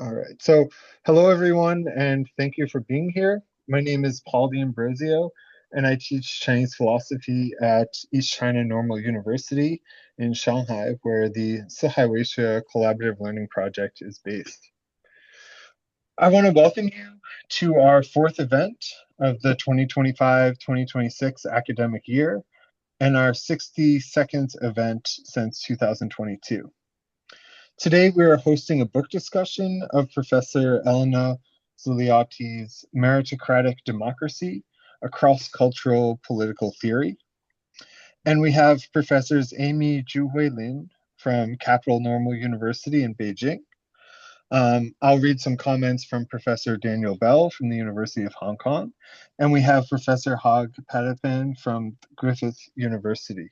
All right. So, hello everyone, and thank you for being here. My name is Paul D'Ambrosio, and I teach Chinese philosophy at East China Normal University in Shanghai, where the 四海为学 Collaborative Learning Project is based. I want to welcome you to our fourth event of the 2025-2026 academic year and our 62nd event since 2022. Today, we are hosting a book discussion of Professor Elena Ziliotti's Meritocratic Democracy, a cross-cultural political theory. And we have Professors Amy Huiling from Capital Normal University in Beijing. I'll read some comments from Professor Daniel Bell from the University of Hong Kong. And we have Professor Haig Patapan from Griffith University,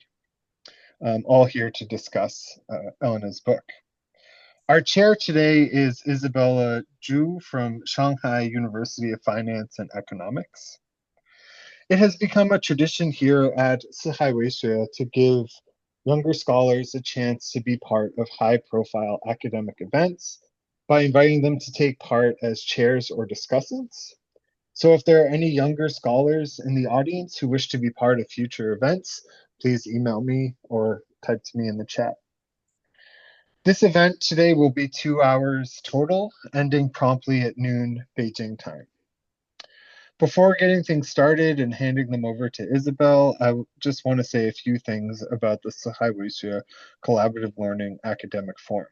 all here to discuss Elena's book. Our chair today is Isabelle Zhu from Shanghai University of Finance and Economics. It has become a tradition here at 四海为学 to give younger scholars a chance to be part of high-profile academic events by inviting them to take part as chairs or discussants. So if there are any younger scholars in the audience who wish to be part of future events, please email me or type to me in the chat. This event today will be 2 hours total, ending promptly at noon Beijing time. Before getting things started and handing them over to Isabelle, I just want to say a few things about the 四海为学 Collaborative Learning Academic Forum.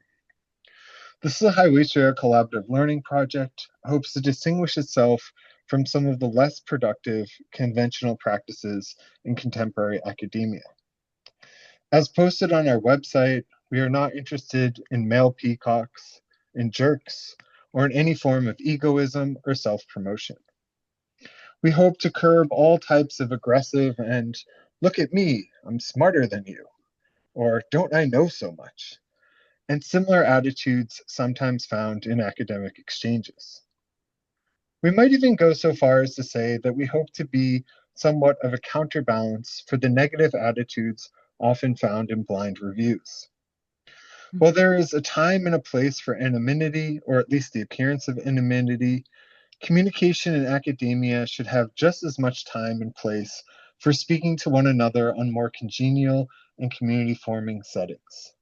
The 四海为学 Collaborative Learning Project hopes to distinguish itself from some of the less productive conventional practices in contemporary academia. As posted on our website, we are not interested in male peacocks, in jerks, or in any form of egoism or self-promotion. We hope to curb all types of aggressive and look at me, I'm smarter than you, or don't I know so much, and similar attitudes sometimes found in academic exchanges. We might even go so far as to say that we hope to be somewhat of a counterbalance for the negative attitudes often found in blind reviews. While there is a time and a place for anonymity, or at least the appearance of anonymity, communication in academia should have just as much time and place for speaking to one another on more congenial and community-forming settings.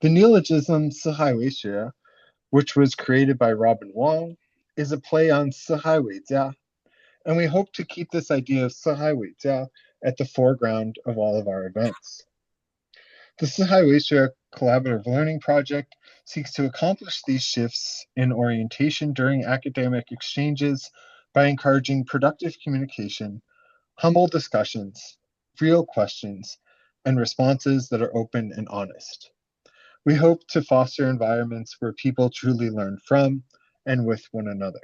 The neologism 四海为学, which was created by Robin Wong, is a play on 四海为家, and we hope to keep this idea of 四海为家at the foreground of all of our events. The 四海为学Collaborative Learning Project seeks to accomplish these shifts in orientation during academic exchanges by encouraging productive communication, humble discussions, real questions, and responses that are open and honest. We hope to foster environments where people truly learn from and with one another.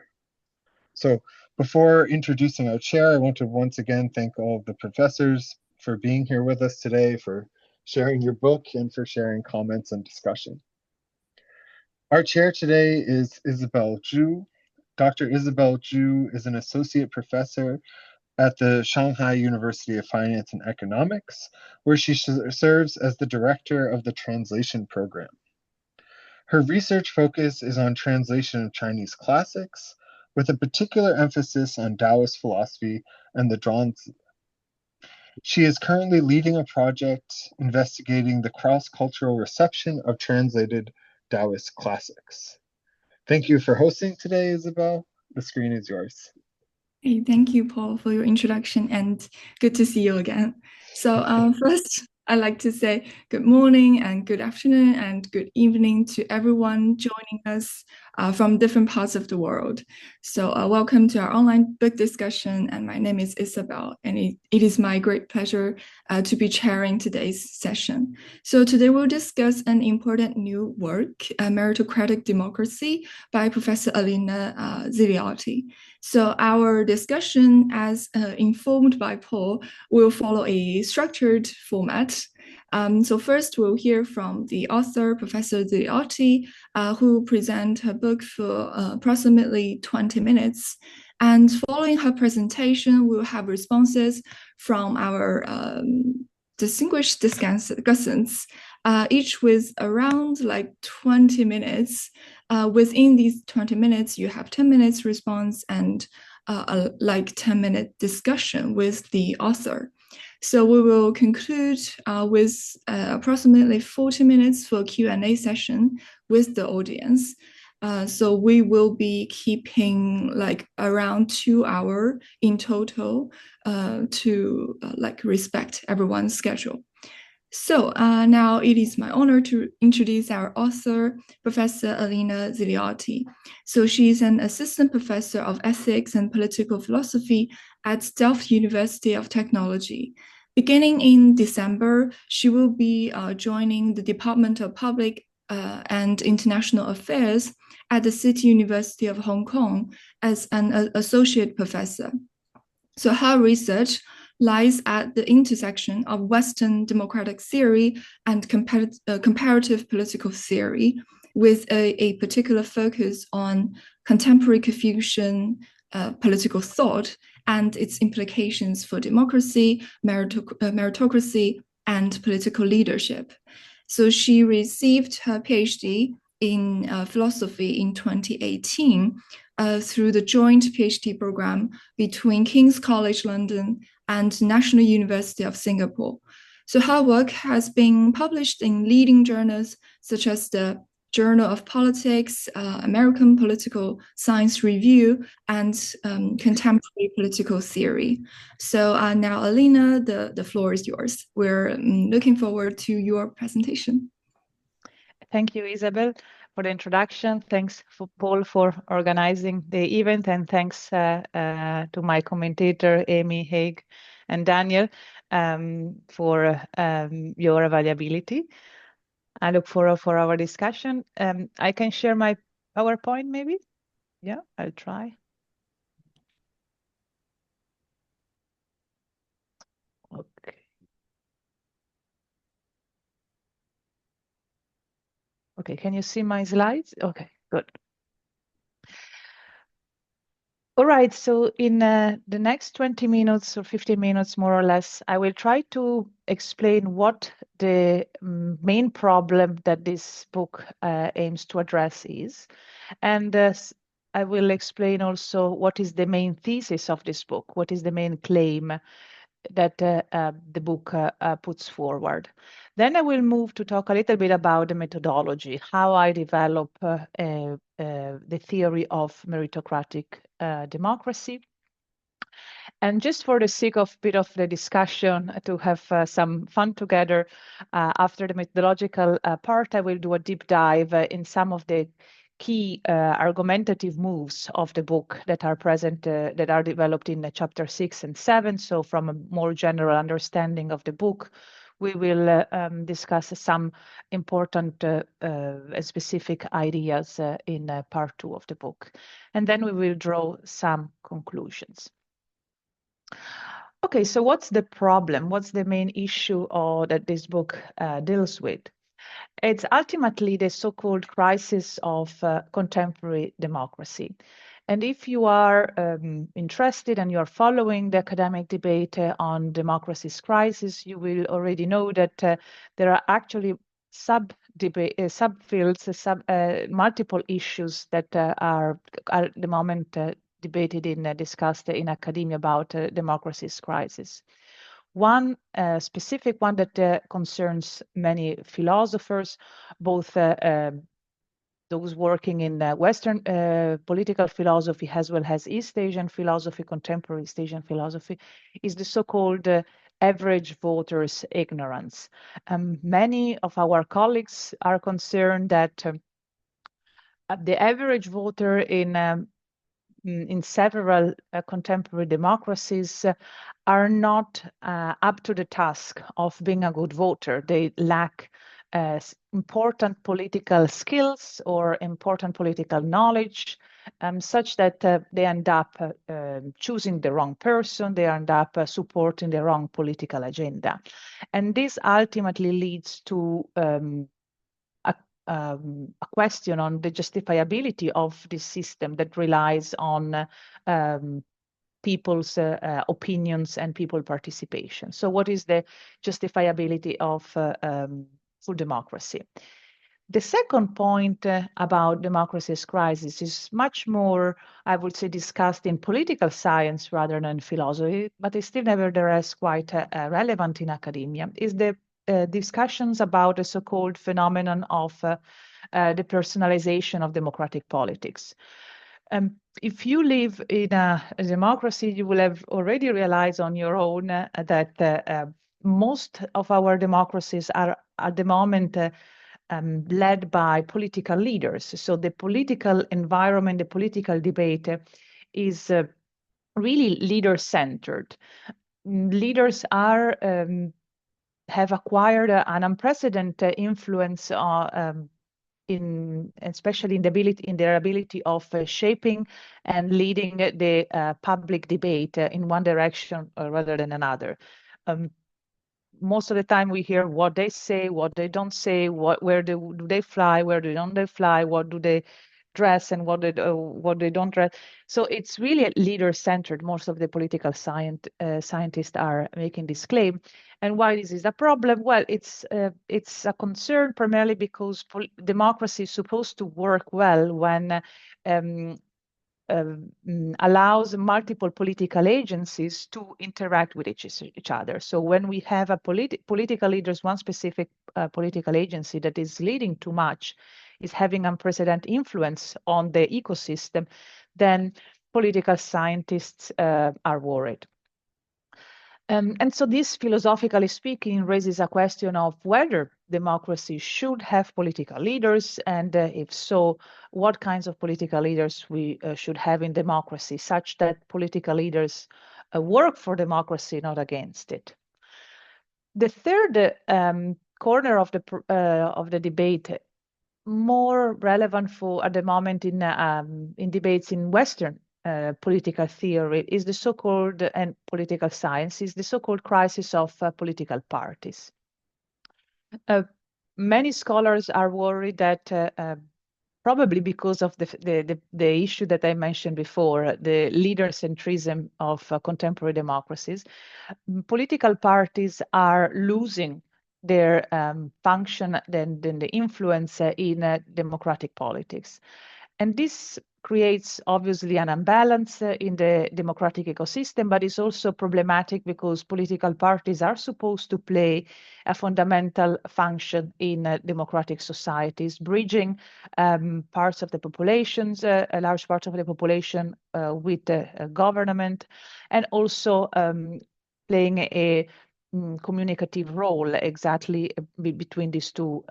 So before introducing our chair, I want to once again thank all of the professors for being here with us today, for sharing your book, and for sharing comments and discussion. Our chair today is Isabelle Zhu. Dr. Isabelle Zhu is an associate professor at the Shanghai University of Finance and Economics, where she serves as the director of the translation program. Her research focus is on translation of Chinese classics, with a particular emphasis on Taoist philosophy and the Zhuangzi. She is currently leading a project investigating the cross-cultural reception of translated Taoist classics. Thank you for hosting today, Isabelle. The screen is yours. Hey, thank you, Paul, for your introduction, and good to see you again. So first, I'd like to say good morning and good afternoon and good evening to everyone joining us from different parts of the world. So welcome to our online book discussion, and my name is Isabelle, and it is my great pleasure to be chairing today's session. So today we'll discuss an important new work, Meritocratic Democracy by Professor Elena Ziliotti. So our discussion, as informed by Paul, will follow a structured format. So first, we'll hear from the author, Professor Ziliotti, who present her book for approximately 20 minutes. And following her presentation, we'll have responses from our distinguished discussants, each with around like 20 minutes Within these 20 minutes, you have 10 minutes response and like 10-minute discussion with the author. So we will conclude with approximately 40 minutes for Q&A session with the audience. So we will be keeping like around 2 hours in total to like respect everyone's schedule. So now it is my honor to introduce our author, Professor Elena Ziliotti. So she's an assistant professor of ethics and political philosophy at Delft University of Technology. Beginning in December, she will be joining the Department of Public and International Affairs at the City University of Hong Kong as an associate professor. So her research lies at the intersection of Western democratic theory and comparative political theory, with a particular focus on contemporary Confucian political thought and its implications for democracy, meritocracy, and political leadership. So she received her PhD in philosophy in 2018 through the joint PhD program between King's College London and National University of Singapore. So her work has been published in leading journals such as the Journal of Politics, American Political Science Review, and Contemporary Political Theory. So now, Elena, the floor is yours. We're looking forward to your presentation. Thank you, Isabelle, for the introduction. Thanks for Paul for organizing the event, and thanks to my commentator, Amy, Haig, and Daniel for your availability. I look forward for our discussion. I can share my PowerPoint, maybe? Yeah, I'll try. Okay. Okay, can you see my slides? Okay, good. All right, so in the next 20 minutes or 15 minutes, more or less, I will try to explain what the main problem that this book aims to address is. And I will explain also what is the main thesis of this book, what is the main claim that the book puts forward. Then I will move to talk a little bit about the methodology, how I develop the theory of meritocratic democracy. And just for the sake of a bit of the discussion, to have some fun together, after the methodological part, I will do a deep dive in some of the key argumentative moves of the book that are present, that are developed in chapter 6 and 7. So from a more general understanding of the book, we will discuss some important specific ideas in part 2 of the book. And then we will draw some conclusions. Okay, so what's the problem? What's the main issue that this book deals with? It's ultimately the so-called crisis of contemporary democracy. And if you are interested and you are following the academic debate on democracy's crisis, you will already know that there are actually subfields, multiple issues that are at the moment debated and discussed in academia about democracy's crisis. One specific one that concerns many philosophers, both those working in Western political philosophy as well as East Asian philosophy, contemporary East Asian philosophy, is the so-called average voter's ignorance. Many of our colleagues are concerned that the average voter in several contemporary democracies are not up to the task of being a good voter. They lack important political skills or important political knowledge, such that they end up choosing the wrong person, they end up supporting the wrong political agenda. And this ultimately leads to a question on the justifiability of this system that relies on people's opinions and people participation. So what is the justifiability of full democracy? The second point about democracy's crisis is much more, I would say, discussed in political science rather than philosophy, but is still nevertheless quite relevant in academia, is the discussions about the so-called phenomenon of the personalization of democratic politics. If you live in a democracy, you will have already realized on your own that most of our democracies are at the moment led by political leaders. So the political environment, the political debate is really leader-centered. Leaders are have acquired an unprecedented influence especially in their ability of shaping and leading the public debate in one direction rather than another. Most of the time we hear what they say, what they don't say, where do they fly, where don't they fly, what do they dress and what they don't dress. So it's really leader-centered. Most of the political scientists are making this claim. And why this is a problem? Well, it's a concern primarily because democracy is supposed to work well when allows multiple political agencies to interact with each other. So when we have a political leaders, one specific political agency that is leading too much, is having unprecedented influence on the ecosystem, then political scientists are worried. And so this, philosophically speaking, raises a question of whether democracy should have political leaders, and if so, what kinds of political leaders we should have in democracy, such that political leaders work for democracy, not against it. The third corner of the debate, more relevant for at the moment in debates in Western political theory, is the so-called, and political science, is the so-called crisis of political parties. Many scholars are worried that probably because of the issue that I mentioned before, the leader-centrism of contemporary democracies, political parties are losing their function and the influence in democratic politics. And this creates obviously an imbalance in the democratic ecosystem, but it's also problematic because political parties are supposed to play a fundamental function in democratic societies, bridging parts of the populations, a large part of the population with the government, and also playing a communicative role exactly between these two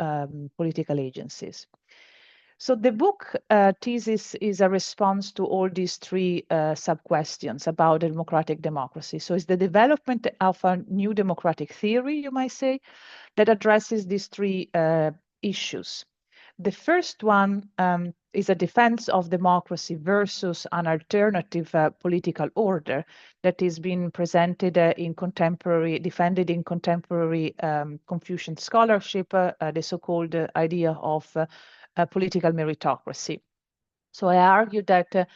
political agencies. So the book thesis is a response to all these three sub-questions about democratic democracy. So it's the development of a new democratic theory, you might say, that addresses these three issues. The first one is a defense of democracy versus an alternative political order that is being presented defended in contemporary Confucian scholarship, the so-called idea of political meritocracy. So I argue that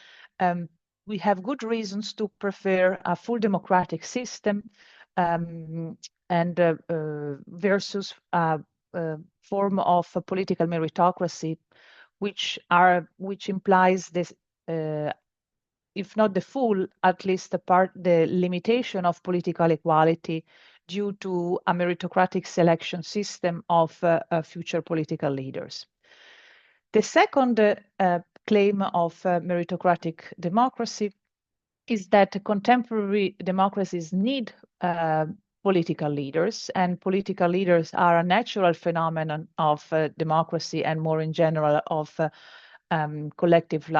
we have good reasons to prefer a full democratic system and versus a form of political meritocracy, which implies this, if not the full, at least the limitation of political equality due to a meritocratic selection system of future political leaders. The second claim of meritocratic democracy is that contemporary democracies need political leaders, and political leaders are a natural phenomenon of democracy and more in general of collective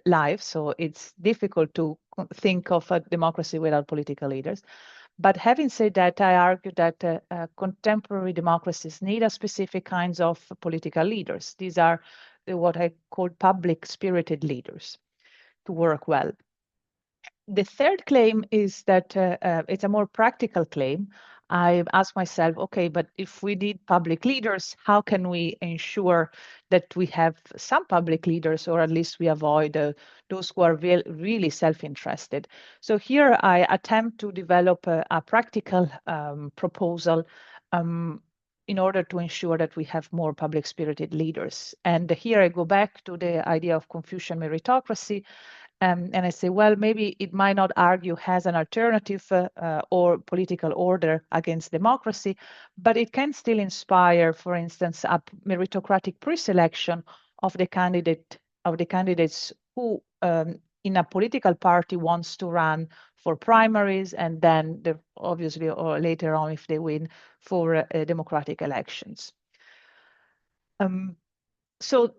life. So it's difficult to think of a democracy without political leaders. But having said that, I argue that contemporary democracies need a specific kinds of political leaders. These are what I call public spirited leaders to work well. The third claim is that it's a more practical claim. I ask myself, okay, but if we need public leaders, how can we ensure that we have some public leaders, or at least we avoid those who are really self-interested? So here I attempt to develop a practical proposal in order to ensure that we have more public-spirited leaders. And here I go back to the idea of Confucian meritocracy, and I say, well, maybe it might not argue as an alternative or political order against democracy, but it can still inspire, for instance, a meritocratic pre-selection of the candidates who in a political party wants to run for primaries, and then obviously, or later on, if they win, for democratic elections. So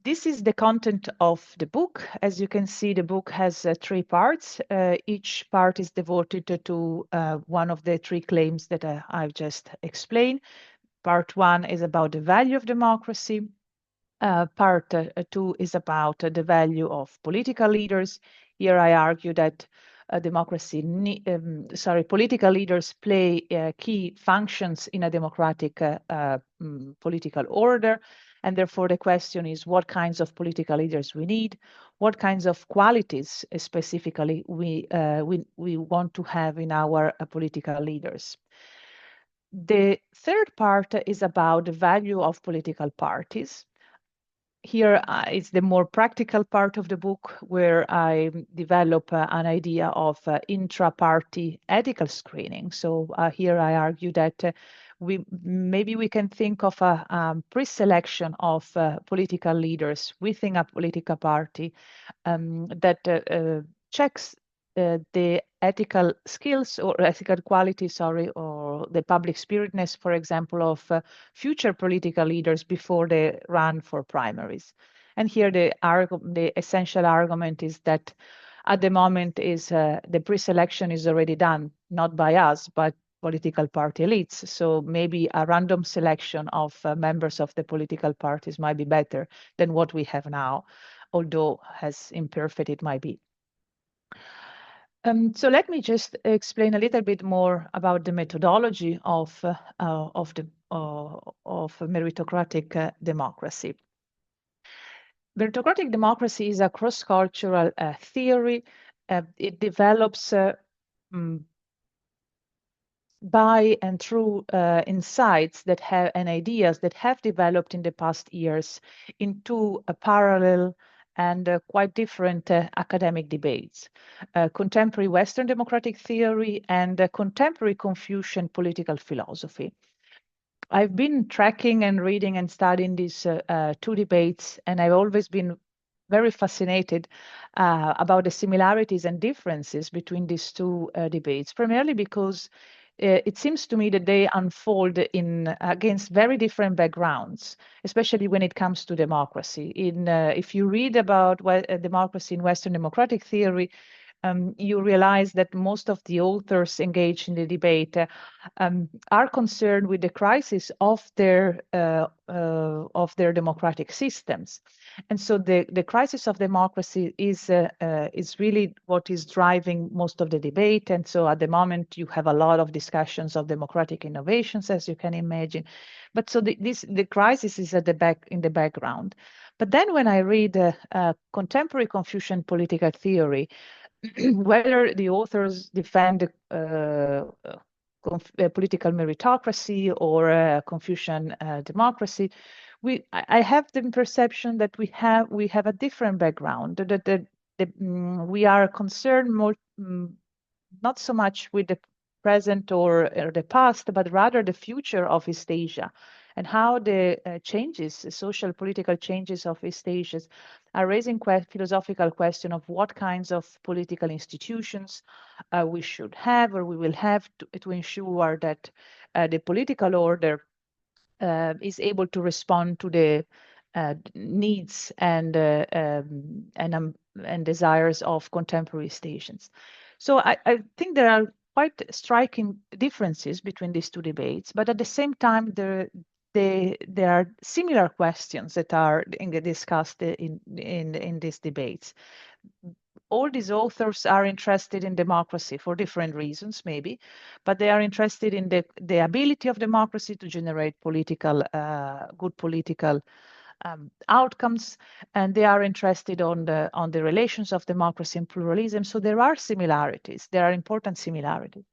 this is the content of the book. As you can see, the book has 3 parts. Each part is devoted to one of the 3 claims that I've just explained. Part 1 is about the value of democracy. Part 2 is about the value of political leaders. Here I argue that political leaders play key functions in a democratic political order. And therefore, the question is what kinds of political leaders we need, what kinds of qualities specifically we want to have in our political leaders. The third part is about the value of political parties. Here it's the more practical part of the book where I develop an idea of intra-party ethical screening. So here I argue that maybe we can think of a pre-selection of political leaders within a political party that checks the ethical skills or ethical qualities, or the public spiritness, for example, of future political leaders before they run for primaries. And here the essential argument is that at the moment the pre-selection is already done, not by us, but political party elites. So maybe a random selection of members of the political parties might be better than what we have now, although as imperfect it might be. So let me just explain a little bit more about the methodology of meritocratic democracy. Meritocratic democracy is a cross-cultural theory. It develops by and through insights that have and ideas that have developed in the past years into a parallel and quite different academic debates, contemporary Western democratic theory and contemporary Confucian political philosophy. I've been tracking and reading and studying these 2 debates, and I've always been very fascinated about the similarities and differences between these 2 debates, primarily because it seems to me that they unfold against very different backgrounds, especially when it comes to democracy. If you read about democracy in Western democratic theory, you realize that most of the authors engaged in the debate are concerned with the crisis of their democratic systems. And so the crisis of democracy is really what is driving most of the debate. And so at the moment, you have a lot of discussions of democratic innovations, as you can imagine. But so the crisis is in the background. But then when I read contemporary Confucian political theory, whether the authors defend political meritocracy or Confucian democracy, I have the perception that we have a different background. That we are concerned more not so much with the present or the past, but rather the future of East Asia, and how the social political changes of East Asia are raising philosophical question of what kinds of political institutions we should have or we will have to ensure that the political order is able to respond to the needs and desires of contemporary stations. So I think there are quite striking differences between these 2 debates, but at the same time, there are similar questions that are discussed in these debates. All these authors are interested in democracy for different reasons, maybe, but they are interested in the ability of democracy to generate good political outcomes, and they are interested on the relations of democracy and pluralism. So there are similarities. There are important similarities.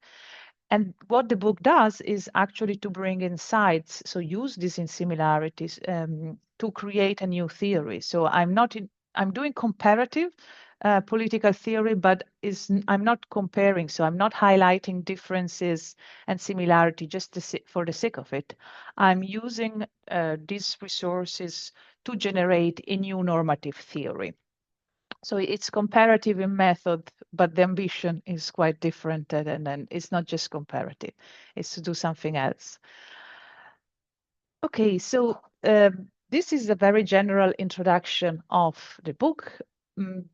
And what the book does is actually to bring insights, so use these similarities to create a new theory. So I'm doing comparative political theory, but I'm not comparing. So I'm not highlighting differences and similarity just for the sake of it. I'm using these resources to generate a new normative theory. So it's comparative in method, but the ambition is quite different, and then it's not just comparative, it's to do something else. Okay, so this is a very general introduction of the book.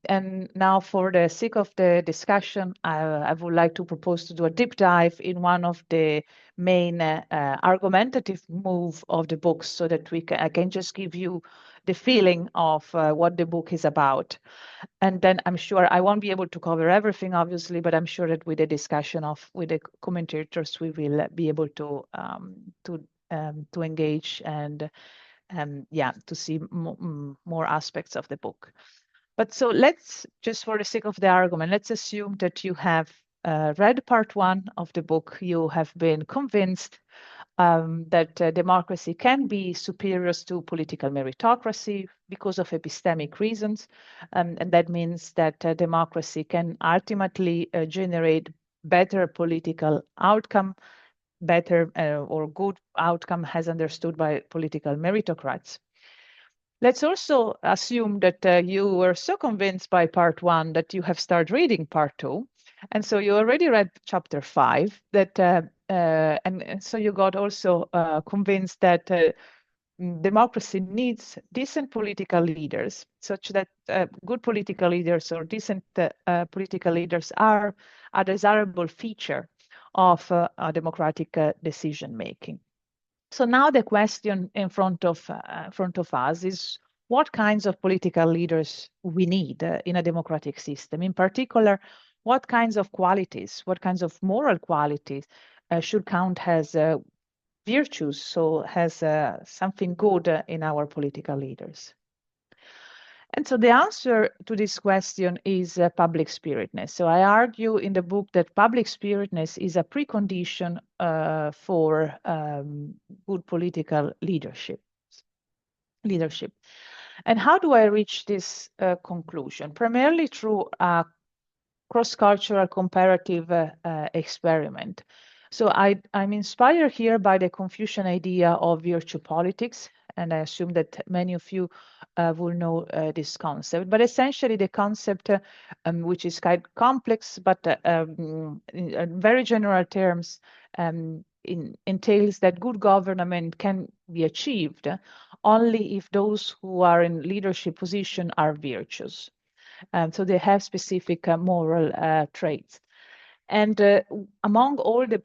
And now for the sake of the discussion, I would like to propose to do a deep dive in one of the main argumentative move of the book so that I can just give you the feeling of what the book is about. And then I'm sure I won't be able to cover everything, obviously, but I'm sure that with the discussion with the commentators, we will be able to engage and to see more aspects of the book. But so let's, just for the sake of the argument, let's assume that you have read part 1 of the book. You have been convinced that democracy can be superior to political meritocracy because of epistemic reasons. And that means that democracy can ultimately generate better political outcome, better or good outcome as understood by political meritocrats. Let's also assume that you were so convinced by part 1 that you have started reading part 2. And so you already read chapter 5, that, and so you got also convinced that democracy needs decent political leaders, such that good political leaders or decent political leaders are a desirable feature of democratic decision making. So now the question in front of us is what kinds of political leaders we need in a democratic system. In particular, what kinds of qualities, what kinds of moral qualities should count as virtues, so as something good in our political leaders. And so the answer to this question is public spiritedness. So I argue in the book that public spiritedness is a precondition for good political leadership. And how do I reach this conclusion? Primarily through a cross-cultural comparative experiment. So I'm inspired here by the Confucian idea of virtue politics, and I assume that many of you will know this concept. But essentially the concept, which is quite complex, but in very general terms, entails that good government can be achieved only if those who are in leadership position are virtuous. So they have specific moral traits. And among all the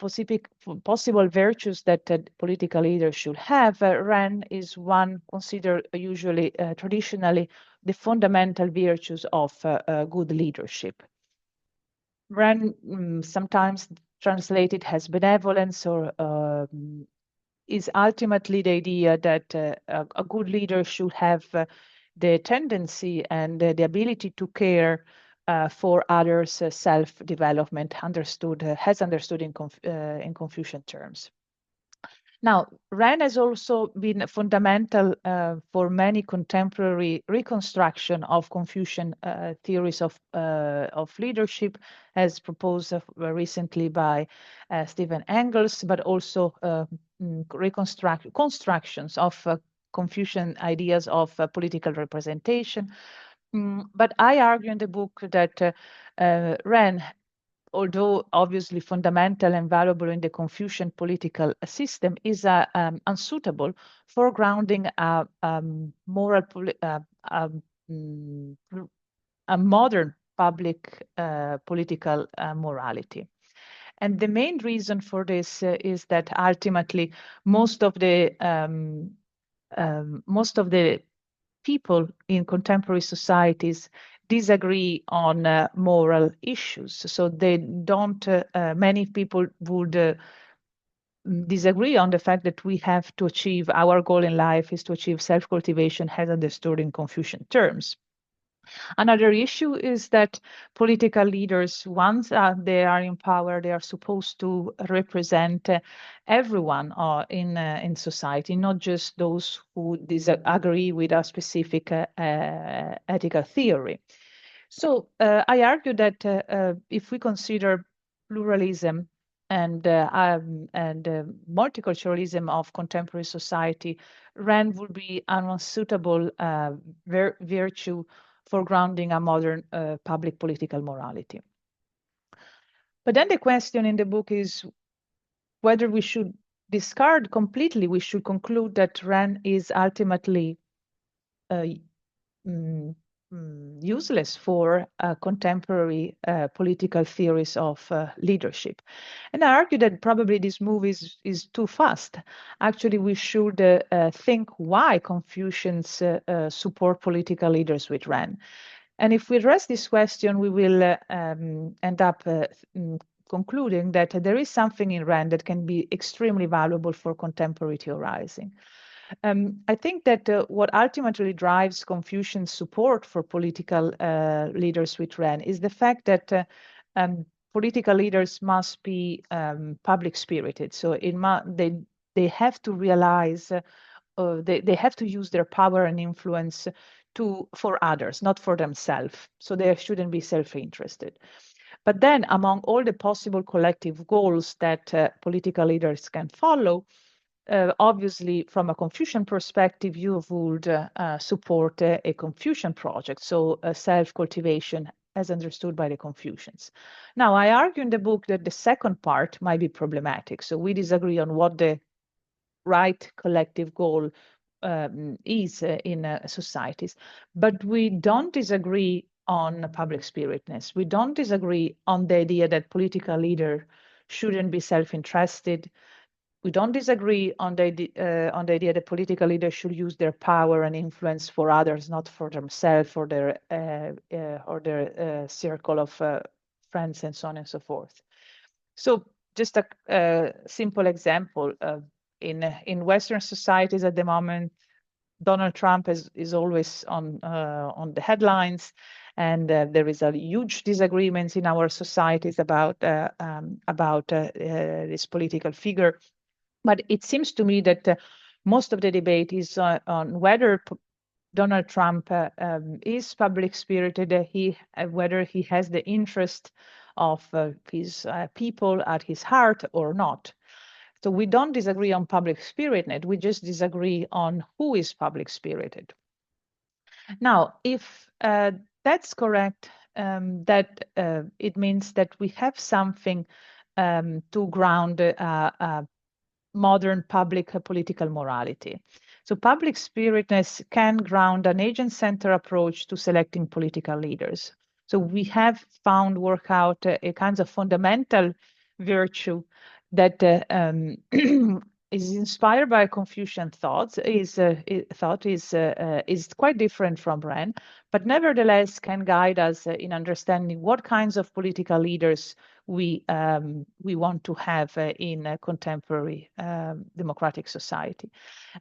possible virtues that political leaders should have, RAN is one considered usually, traditionally, the fundamental virtues of good leadership. RAN, sometimes translated as benevolence, or is ultimately the idea that a good leader should have the tendency and the ability to care for others' self-development, as understood in Confucian terms. Now, RAN has also been fundamental for many contemporary reconstruction of Confucian theories of leadership, as proposed recently by Stephen Engels, but also constructions of Confucian ideas of political representation. But I argue in the book that RAN, although obviously fundamental and valuable in the Confucian political system, is unsuitable for grounding a modern public political morality. And the main reason for this is that ultimately most of the people in contemporary societies disagree on moral issues. So they don't, many people would disagree on the fact that we have to achieve, our goal in life is to achieve self-cultivation as understood in Confucian terms. Another issue is that political leaders, once they are in power, they are supposed to represent everyone in society, not just those who disagree with a specific ethical theory. So I argue that if we consider pluralism and multiculturalism of contemporary society, Rand would be an unsuitable virtue for grounding a modern public political morality. But then the question in the book is whether we should discard completely, we should conclude that Rand is ultimately useless for contemporary political theories of leadership. And I argue that probably this move is too fast. Actually, we should think why Confucians support political leaders with Rand. And if we address this question, we will end up concluding that there is something in Rand that can be extremely valuable for contemporary theorizing. I think that what ultimately drives Confucian support for political leaders with Rand is the fact that political leaders must be public spirited. So they have to realize they have to use their power and influence for others, not for themselves. So they shouldn't be self-interested. But then among all the possible collective goals that political leaders can follow, obviously, from a Confucian perspective, you would support a Confucian project, so self-cultivation as understood by the Confucians. Now, I argue in the book that the second part might be problematic. So we disagree on what the right collective goal is in societies, but we don't disagree on public spiritedness. We don't disagree on the idea that political leader shouldn't be self-interested. We don't disagree on the idea that political leaders should use their power and influence for others, not for themselves or their circle of friends and so on and so forth. So just a simple example, in Western societies at the moment, Donald Trump is always on the headlines, and there is a huge disagreement in our societies about this political figure. But it seems to me that most of the debate is on whether Donald Trump is public spirited, whether he has the interest of his people at his heart or not. So we don't disagree on public spiritedness, we just disagree on who is public spirited. Now, if that's correct, that it means that we have something to ground modern public political morality. So public spiritedness can ground an agent-centered approach to selecting political leaders. So we have work out a kind of fundamental virtue that is inspired by Confucian thoughts, is quite different from Rand, but nevertheless can guide us in understanding what kinds of political leaders we want to have in a contemporary democratic society.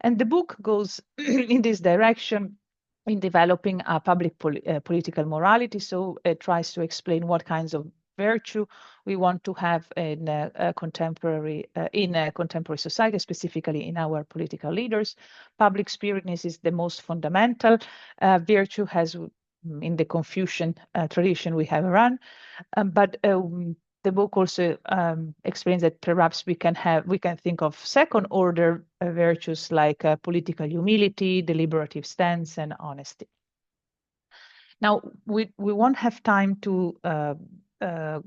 And the book goes in this direction in developing a public political morality. So it tries to explain what kinds of virtue we want to have in a contemporary society, specifically in our political leaders. Public spiritedness is the most fundamental virtue, has in the Confucian tradition we have run, but the book also explains that perhaps we can think of second order virtues like political humility, deliberative stance, and honesty. Now, we won't have time to I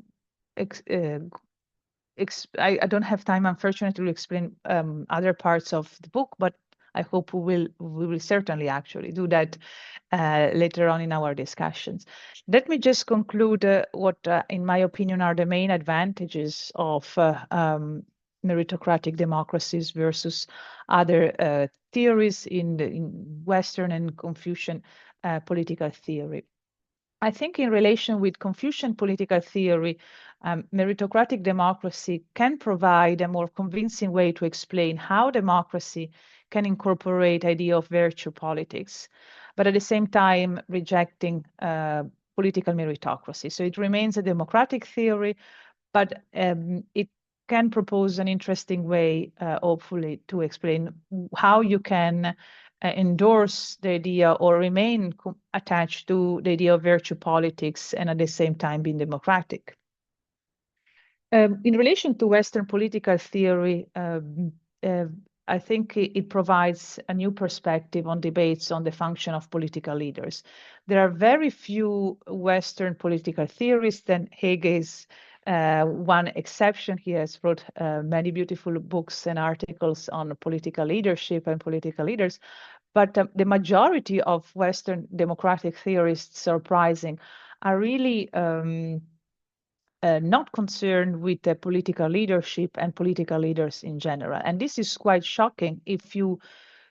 don't have time, unfortunately, to explain other parts of the book, but I hope we will certainly actually do that later on in our discussions. Let me just conclude what, in my opinion, are the main advantages of meritocratic democracies versus other theories in Western and Confucian political theory. I think in relation with Confucian political theory, meritocratic democracy can provide a more convincing way to explain how democracy can incorporate idea of virtue politics, but at the same time rejecting political meritocracy. So it remains a democratic theory, but it can propose an interesting way, hopefully, to explain how you can endorse the idea or remain attached to the idea of virtue politics and at the same time being democratic. In relation to Western political theory, I think it provides a new perspective on debates on the function of political leaders. There are very few Western political theorists, and Haig is one exception. He has wrote many beautiful books and articles on political leadership and political leaders. But the majority of Western democratic theorists, surprising, are really not concerned with the political leadership and political leaders in general. And this is quite shocking if you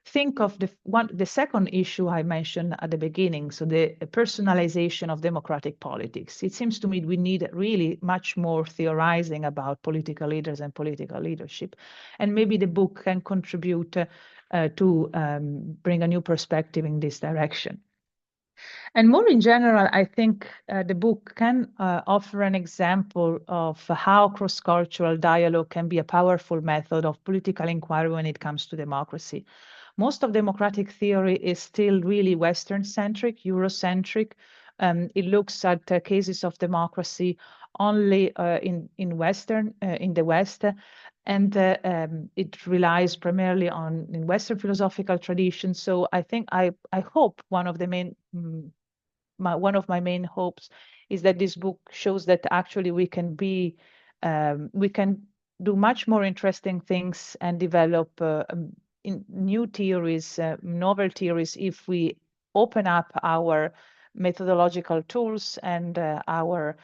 think of the second issue I mentioned at the beginning, so the personalization of democratic politics. It seems to me we need really much more theorizing about political leaders and political leadership. And maybe the book can contribute to bring a new perspective in this direction. And more in general, I think the book can offer an example of how cross-cultural dialogue can be a powerful method of political inquiry when it comes to democracy. Most of democratic theory is still really Western-centric, Eurocentric. It looks at cases of democracy only in the West, and it relies primarily on in Western philosophical traditions. So I think I hope one of the main one of my main hopes is that this book shows that actually we can do much more interesting things and develop in new theories, novel theories, if we open up our methodological tools and our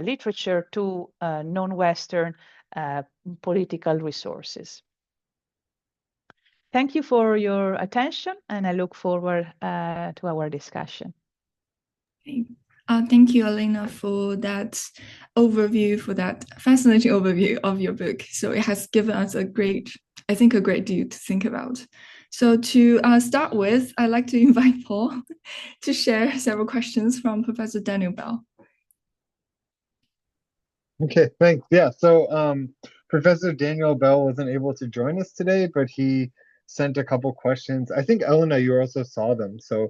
literature to non-Western political resources. Thank you for your attention, and I look forward to our discussion. Okay. Thank you, Elena, for that overview, for that fascinating overview of your book. So it has given us a great deal to think about. So to start with, I'd like to invite Paul to share several questions from Professor Daniel Bell. Okay, thanks. Yeah, so Professor Daniel Bell wasn't able to join us today, but he sent a couple questions. I think, Elena, you also saw them, so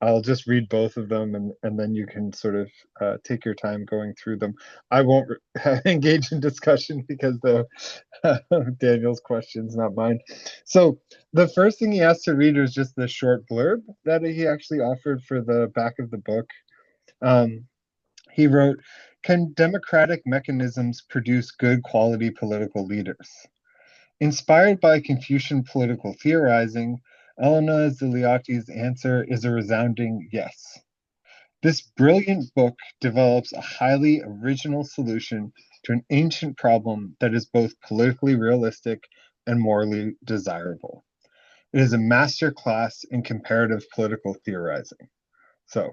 I'll just read both of them, and then you can sort of take your time going through them. I won't engage in discussion because Daniel's questions, not mine. So the first thing he asked to read was just the short blurb that he actually offered for the back of the book. He wrote, "Can democratic mechanisms produce good quality political leaders?" Inspired by Confucian political theorizing, Elena Ziliotti's answer is a resounding yes. This brilliant book develops a highly original solution to an ancient problem that is both politically realistic and morally desirable. It is a master class in comparative political theorizing. So,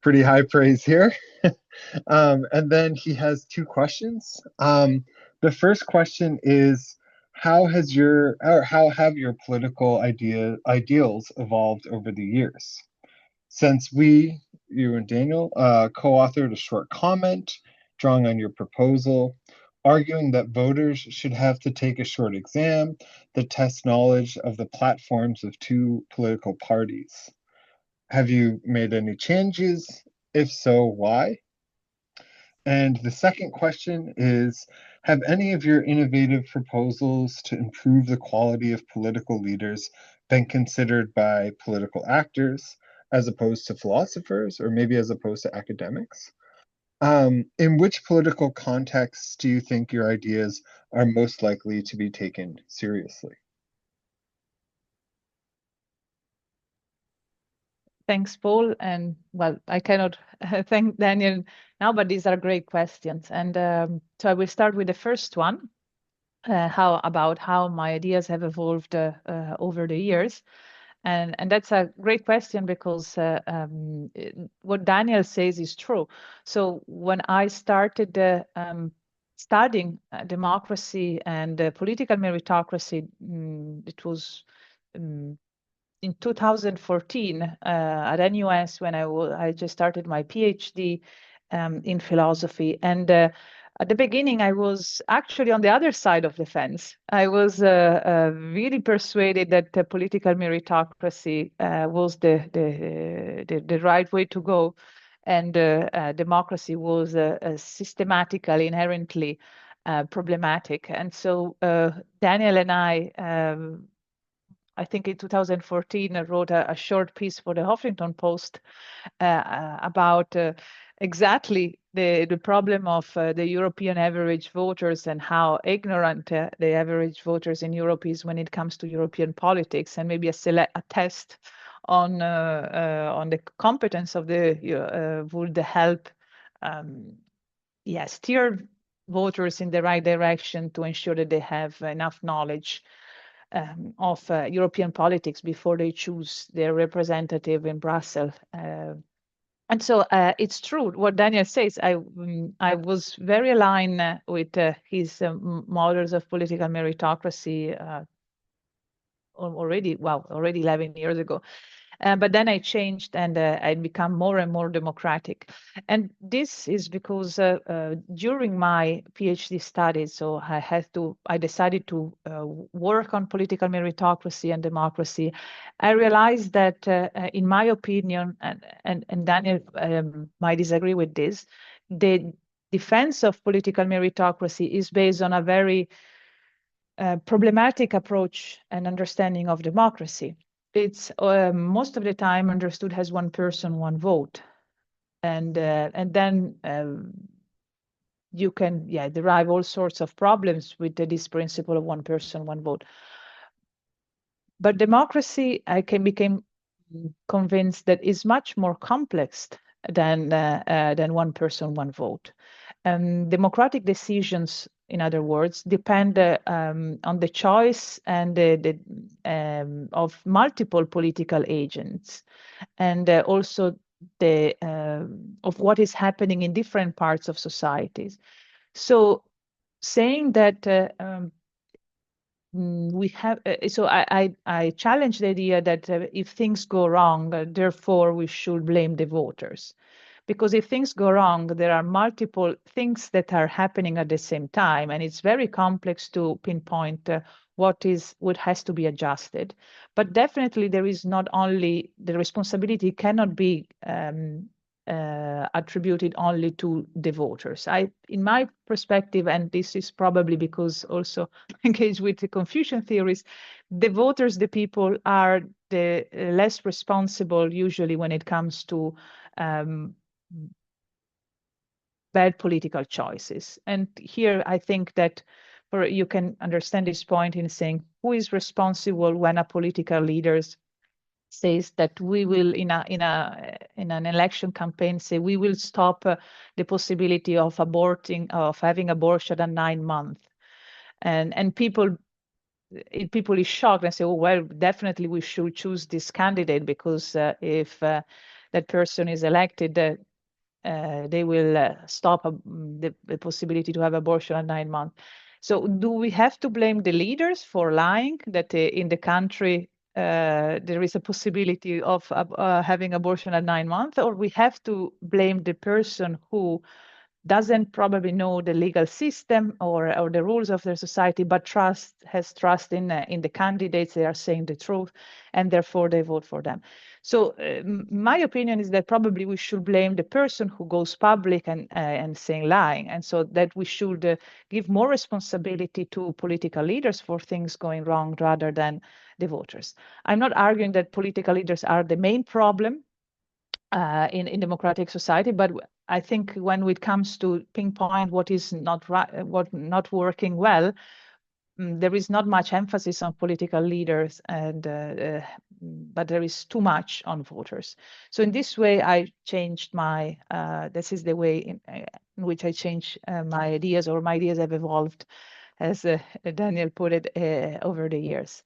pretty high praise here. And then he has two questions. The first question is, how have your political ideals evolved over the years? Since you and Daniel, co-authored a short comment drawing on your proposal, arguing that voters should have to take a short exam that tests knowledge of the platforms of two political parties. Have you made any changes? If so, why? And the second question is, have any of your innovative proposals to improve the quality of political leaders been considered by political actors as opposed to philosophers, or maybe as opposed to academics? In which political contexts do you think your ideas are most likely to be taken seriously? Thanks, Paul. And well, I cannot thank Daniel now, but these are great questions. And so I will start with the first one, how my ideas have evolved over the years. And that's a great question because what Daniel says is true. So when I started studying democracy and political meritocracy, it was in 2014 at NUS, when I just started my PhD in philosophy. And at the beginning, I was actually on the other side of the fence. I was really persuaded that political meritocracy was the right way to go, and democracy was systematically, inherently problematic. And so Daniel and I think in 2014, I wrote a short piece for the Huffington Post about exactly the problem of the European average voters and how ignorant the average voters in Europe is when it comes to European politics, and maybe a test on the competence of the would help steer voters in the right direction to ensure that they have enough knowledge of European politics before they choose their representative in Brussels. And so it's true what Daniel says. I was very aligned with his models of political meritocracy already 11 years ago. But then I changed, and I become more and more democratic. And this is because during my PhD studies, so I decided to work on political meritocracy and democracy. I realized that, in my opinion, and Daniel might disagree with this, the defense of political meritocracy is based on a very problematic approach and understanding of democracy. It's most of the time understood as one person, one vote, and then you can derive all sorts of problems with this principle of one person, one vote. But democracy, I became convinced that is much more complex than one person, one vote. Democratic decisions, in other words, depend on the choice and of multiple political agents, and also of what is happening in different parts of societies. So, saying that we have, so I challenge the idea that if things go wrong, therefore we should blame the voters. Because if things go wrong, there are multiple things that are happening at the same time, and it's very complex to pinpoint what has to be adjusted. But definitely there is not only the responsibility cannot be attributed only to the voters. In my perspective, and this is probably because also engaged with the Confucian theories, the voters, the people, are the less responsible usually when it comes to bad political choices. And here I think that you can understand this point in saying who is responsible when a political leader says that we will in an election campaign say we will stop the possibility of having abortion at 9 months, and people is shocked and say, oh well, definitely we should choose this candidate because if that person is elected, they will stop the possibility to have abortion at 9 months. So do we have to blame the leaders for lying that in the country there is a possibility of having abortion at 9 months, or we have to blame the person who doesn't probably know the legal system or the rules of their society, but has trust in the candidates? They are saying the truth, and therefore they vote for them. So my opinion is that probably we should blame the person who goes public and saying lying, and so that we should give more responsibility to political leaders for things going wrong rather than the voters. I'm not arguing that political leaders are the main problem in democratic society, but I think when it comes to pinpoint what is not right, what not working well, there is not much emphasis on political leaders, and but there is too much on voters. So in this way, I changed my. This is the way in which I change my ideas, or my ideas have evolved, as Daniel put it, over the years.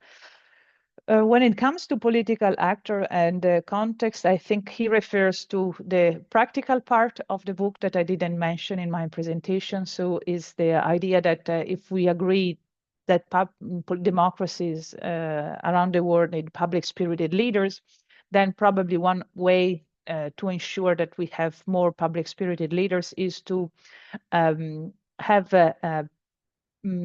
When it comes to political actor and context, I think he refers to the practical part of the book that I didn't mention in my presentation. So is the idea that if we agree that democracies around the world need public-spirited leaders, then probably one way to ensure that we have more public-spirited leaders is to have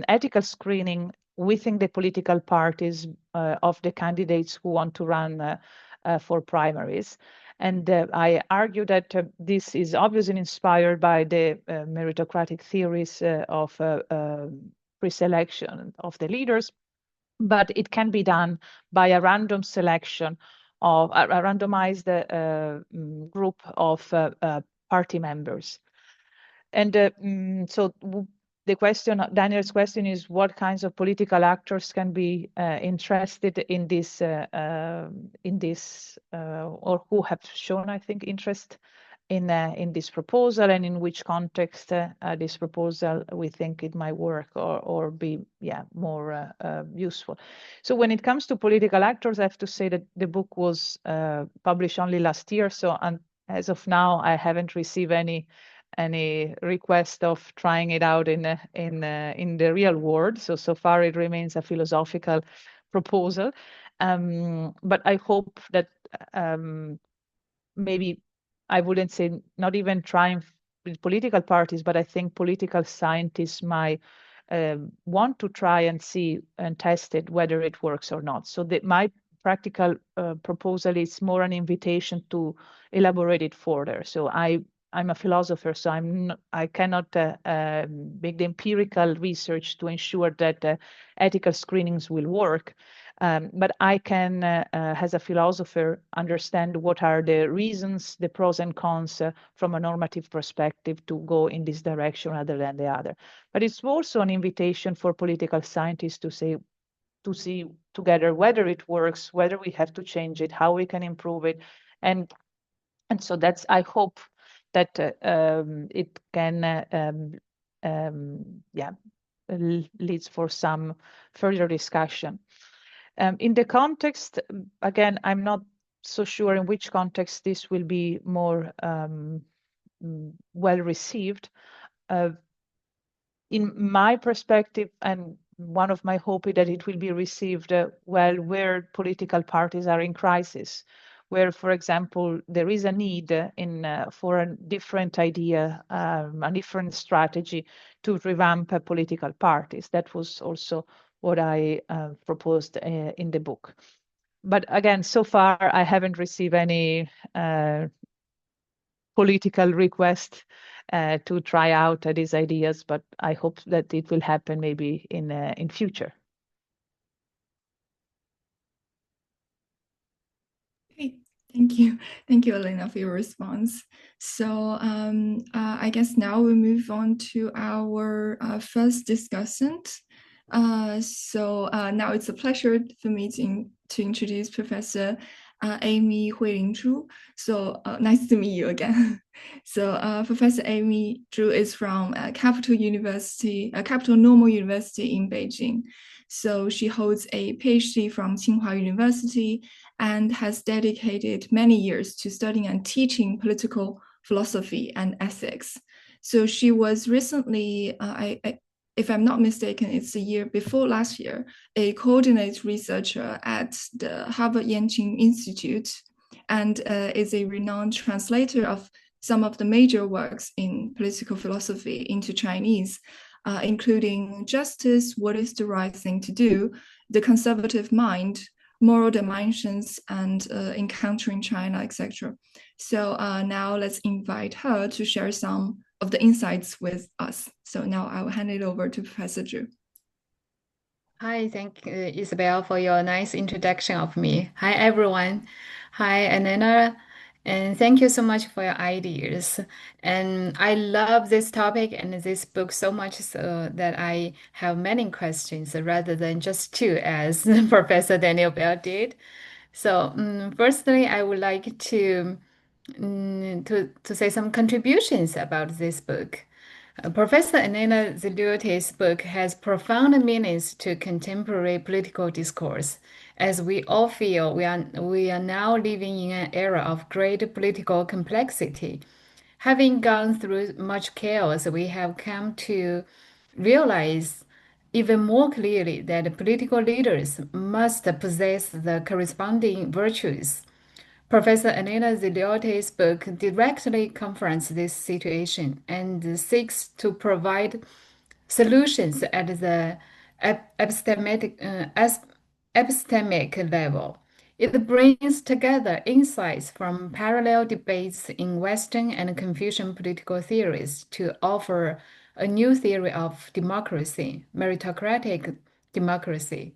ethical screening within the political parties of the candidates who want to run for primaries. And I argue that this is obviously inspired by the meritocratic theories of pre-selection of the leaders, but it can be done by a random selection of a randomized group of party members. And so the question, Daniel's question is, what kinds of political actors can be interested in this, or who have shown, I think, interest in this proposal, and in which context this proposal we think it might work or be more useful. So when it comes to political actors, I have to say that the book was published only last year, so as of now I haven't received any request of trying it out in the real world. So far it remains a philosophical proposal, but I hope that maybe I wouldn't say not even trying with political parties, but I think political scientists might want to try and see and test it whether it works or not. So that my practical proposal is more an invitation to elaborate it further. So I'm a philosopher, so I cannot make the empirical research to ensure that ethical screenings will work. But I can, as a philosopher, understand what are the reasons, the pros and cons from a normative perspective to go in this direction rather than the other. But it's also an invitation for political scientists to see together whether it works, whether we have to change it, how we can improve it, and so that's, I hope that it can leads for some further discussion. In the context, again, I'm not so sure in which context this will be more well received. In my perspective, and one of my hope is that it will be received well where political parties are in crisis, where, for example, there is a need for a different idea, a different strategy to revamp political parties. That was also what I proposed in the book. But again, so far I haven't received any political request to try out these ideas, but I hope that it will happen maybe in future. Great. Thank you. Thank you, Elena, for your response. So I guess now we move on to our first discussant. So now it's a pleasure for me to introduce Professor Amy Huiling Zhu. So nice to meet you again. So Professor Amy Zhu is from Capital Normal University in Beijing. So she holds a PhD from Tsinghua University and has dedicated many years to studying and teaching political philosophy and ethics. So she was recently, if I'm not mistaken, it's the year before last year, a coordinate researcher at the Harvard Yanqing Institute, and is a renowned translator of some of the major works in political philosophy into Chinese, including Justice, What is the Right Thing to Do, The Conservative Mind, Moral Dimensions, and Encountering China, etc. So now let's invite her to share some of the insights with us. So now I will hand it over to Professor Zhu. Hi, thank you, Isabelle, for your nice introduction of me. Hi, everyone. Hi, Elena. And thank you so much for your ideas. And I love this topic and this book so much so that I have many questions rather than just two, as Professor Daniel Bell did. So, firstly, I would like to say some contributions about this book. Professor Elena Ziliotti's book has profound meanings to contemporary political discourse, as we all feel we are now living in an era of great political complexity. Having gone through much chaos, we have come to realize even more clearly that political leaders must possess the corresponding virtues. Professor Elena Ziliotti's book directly confronts this situation and seeks to provide solutions at the epistemic level. It brings together insights from parallel debates in Western and Confucian political theories to offer a new theory of democracy, meritocratic democracy.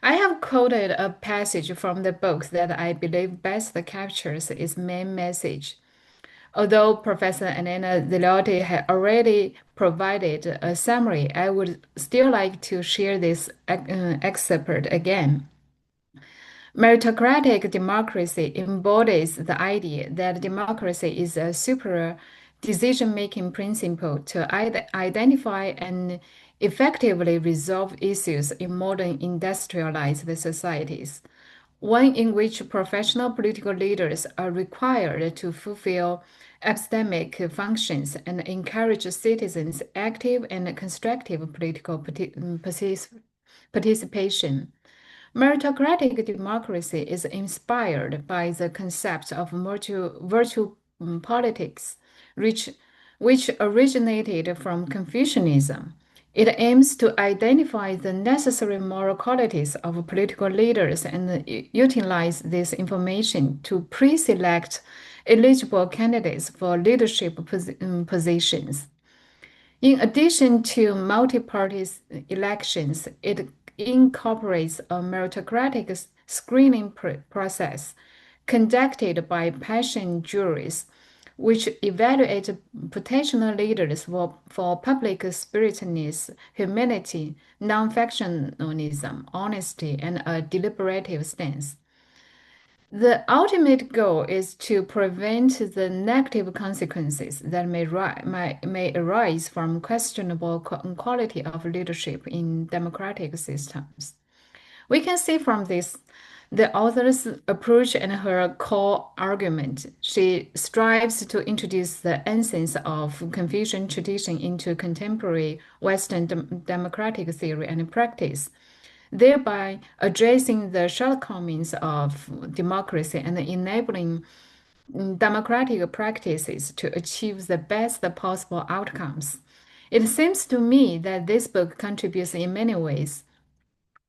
I have quoted a passage from the book that I believe best captures its main message. Although Professor Elena Ziliotti had already provided a summary, I would still like to share this excerpt again. Meritocratic democracy embodies the idea that democracy is a superior decision-making principle to identify and effectively resolve issues in modern industrialized societies, one in which professional political leaders are required to fulfill epistemic functions and encourage citizens' active and constructive political participation. Meritocratic democracy is inspired by the concept of virtue politics, which originated from Confucianism. It aims to identify the necessary moral qualities of political leaders and utilize this information to pre-select eligible candidates for leadership positions. In addition to multi-party elections, it incorporates a meritocratic screening process conducted by passion juries, which evaluate potential leaders for public spiritedness, humility, non-factionalism, honesty, and a deliberative stance. The ultimate goal is to prevent the negative consequences that may arise from questionable quality of leadership in democratic systems. We can see from this the author's approach and her core argument. She strives to introduce the essence of Confucian tradition into contemporary Western democratic theory and practice, thereby addressing the shortcomings of democracy and enabling democratic practices to achieve the best possible outcomes. It seems to me that this book contributes in many ways.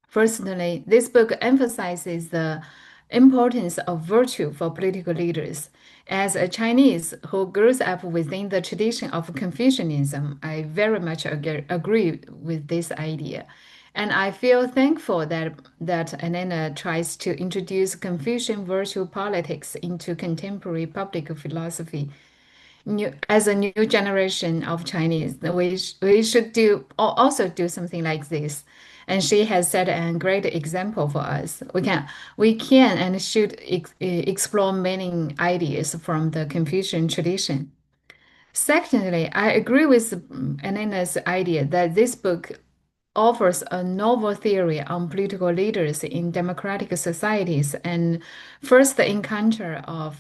Firstly, this book emphasizes the importance of virtue for political leaders. As a Chinese who grows up within the tradition of Confucianism, I very much agree with this idea. And I feel thankful that Elena tries to introduce Confucian virtue politics into contemporary public philosophy. As a new generation of Chinese, we should also do something like this. And she has set a great example for us. We can and should explore many ideas from the Confucian tradition. Secondly, I agree with Elena's idea that this book offers a novel theory on political leaders in democratic societies and first encounter of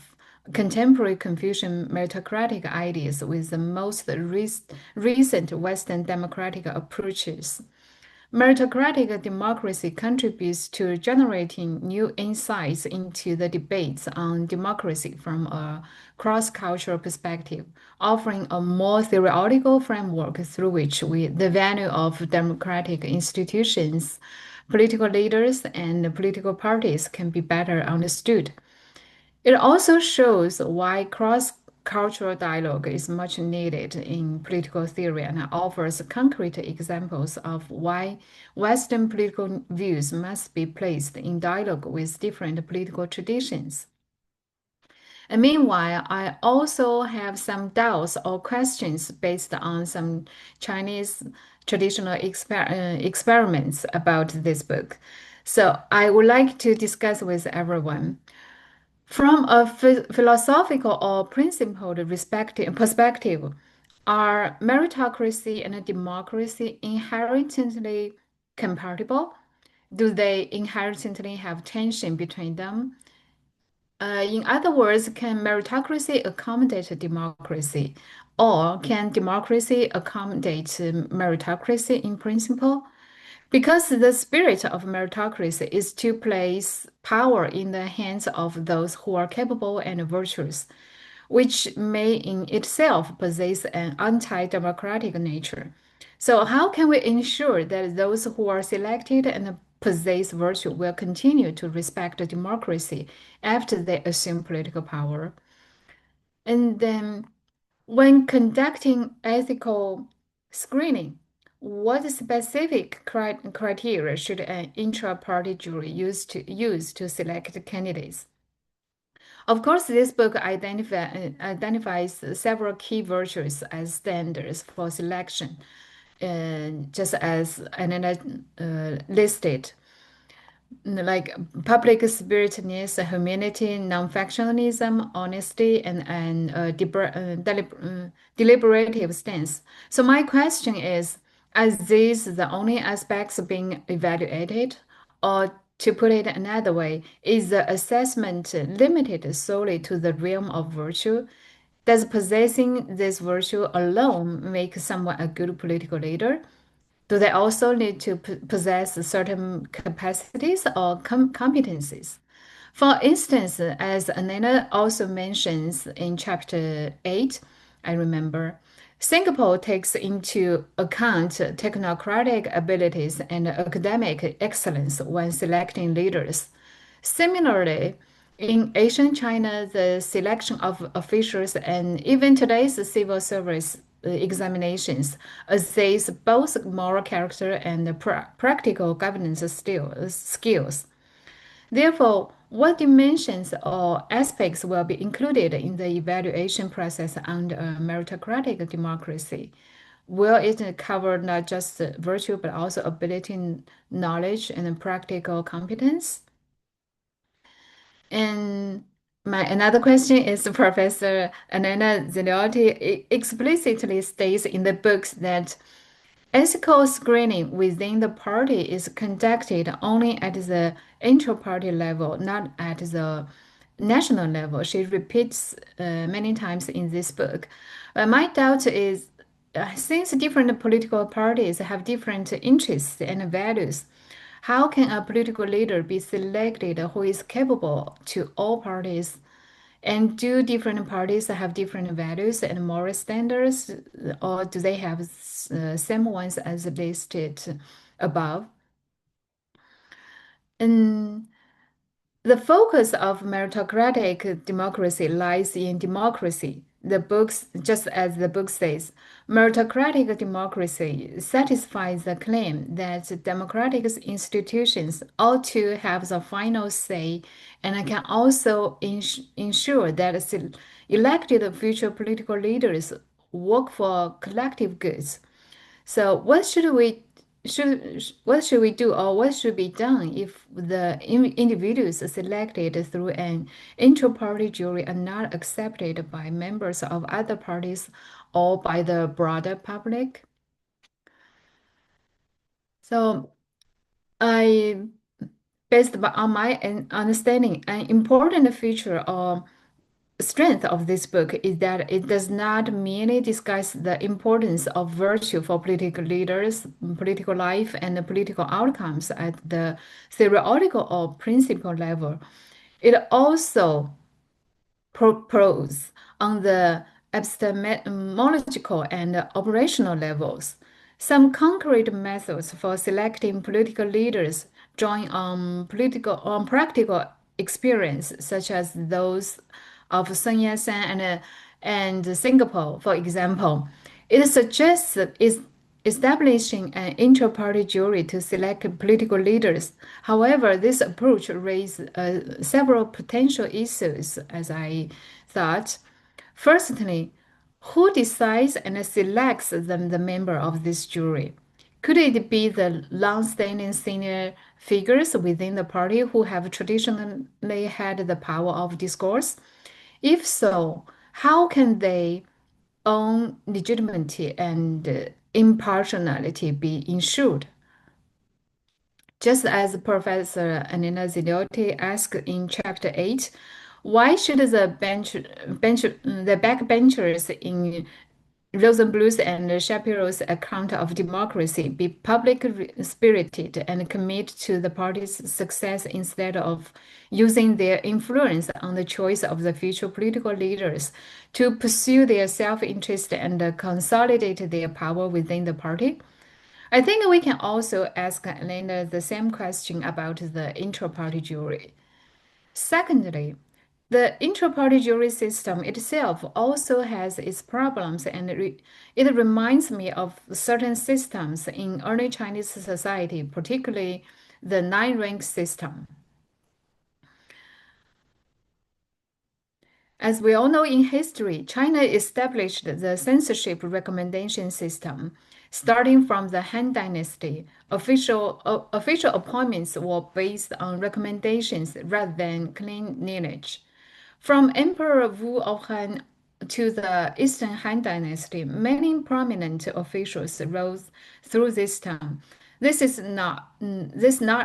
contemporary Confucian meritocratic ideas with the most recent Western democratic approaches. Meritocratic democracy contributes to generating new insights into the debates on democracy from a cross-cultural perspective, offering a more theoretical framework through which the value of democratic institutions, political leaders, and political parties can be better understood. It also shows why cross-cultural dialogue is much needed in political theory and offers concrete examples of why Western political views must be placed in dialogue with different political traditions. And meanwhile, I also have some doubts or questions based on some Chinese traditional experiments about this book. So I would like to discuss with everyone. From a philosophical or principled perspective, are meritocracy and democracy inherently compatible? Do they inherently have tension between them? In other words, can meritocracy accommodate democracy, or can democracy accommodate meritocracy in principle? Because the spirit of meritocracy is to place power in the hands of those who are capable and virtuous, which may in itself possess an anti-democratic nature. So how can we ensure that those who are selected and possess virtue will continue to respect democracy after they assume political power? And then when conducting ethical screening, what specific criteria should an intra-party jury use to select candidates? Of course, this book identifies several key virtues as standards for selection, just as Anna listed, like public spiritedness, humility, non-factionalism, honesty, and deliberative stance. So my question is, are these the only aspects being evaluated? Or to put it another way, is the assessment limited solely to the realm of virtue? Does possessing this virtue alone make someone a good political leader? Do they also need to possess certain capacities or competencies? For instance, as Elena also mentions in chapter 8, I remember, Singapore takes into account technocratic abilities and academic excellence when selecting leaders. Similarly, in Asian China, the selection of officials and even today's civil service examinations assess both moral character and practical governance skills. Therefore, what dimensions or aspects will be included in the evaluation process under a meritocratic democracy? Will it cover not just virtue but also ability, knowledge, and practical competence? And my another question is Professor Elena Ziliotti explicitly states in the books that ethical screening within the party is conducted only at the inter-party level, not at the national level. She repeats many times in this book. But my doubt is, since different political parties have different interests and values, how can a political leader be selected who is capable to all parties? And do different parties have different values and moral standards, or do they have same ones as listed above? And the focus of meritocratic democracy lies in democracy. The books, just as the book says, meritocratic democracy satisfies the claim that democratic institutions ought to have the final say and can also ensure that elected future political leaders work for collective goods. So what should we do, or what should be done if the individuals selected through an inter-party jury are not accepted by members of other parties or by the broader public? So I, based on my understanding, an important feature or strength of this book is that it does not merely discuss the importance of virtue for political leaders, political life, and political outcomes at the theoretical or principle level. It also propose on the epistemological and operational levels some concrete methods for selecting political leaders drawing on practical experience, such as those of Sun Yat-sen and Singapore, for example. It suggests establishing an inter-party jury to select political leaders. However, this approach raises several potential issues, as I thought. Firstly, who decides and selects the member of this jury? Could it be the long-standing senior figures within the party who have traditionally had the power of discourse? If so, how can their own legitimacy and impartiality be ensured? Just as Professor Elena Ziliotti asked in Chapter 8, why should the backbenchers in Rosenbluth's and Shapiro's account of democracy be public-spirited and commit to the party's success instead of using their influence on the choice of the future political leaders to pursue their self-interest and consolidate their power within the party? I think we can also ask Elena the same question about the intra-party jury. Secondly, the intra-party jury system itself also has its problems, and it reminds me of certain systems in early Chinese society, particularly the nine-rank system. As we all know in history, China established the censorship recommendation system. Starting from the Han Dynasty, official appointments were based on recommendations rather than clean lineage. From Emperor Wu of Han to the Eastern Han Dynasty, many prominent officials rose through this time. This not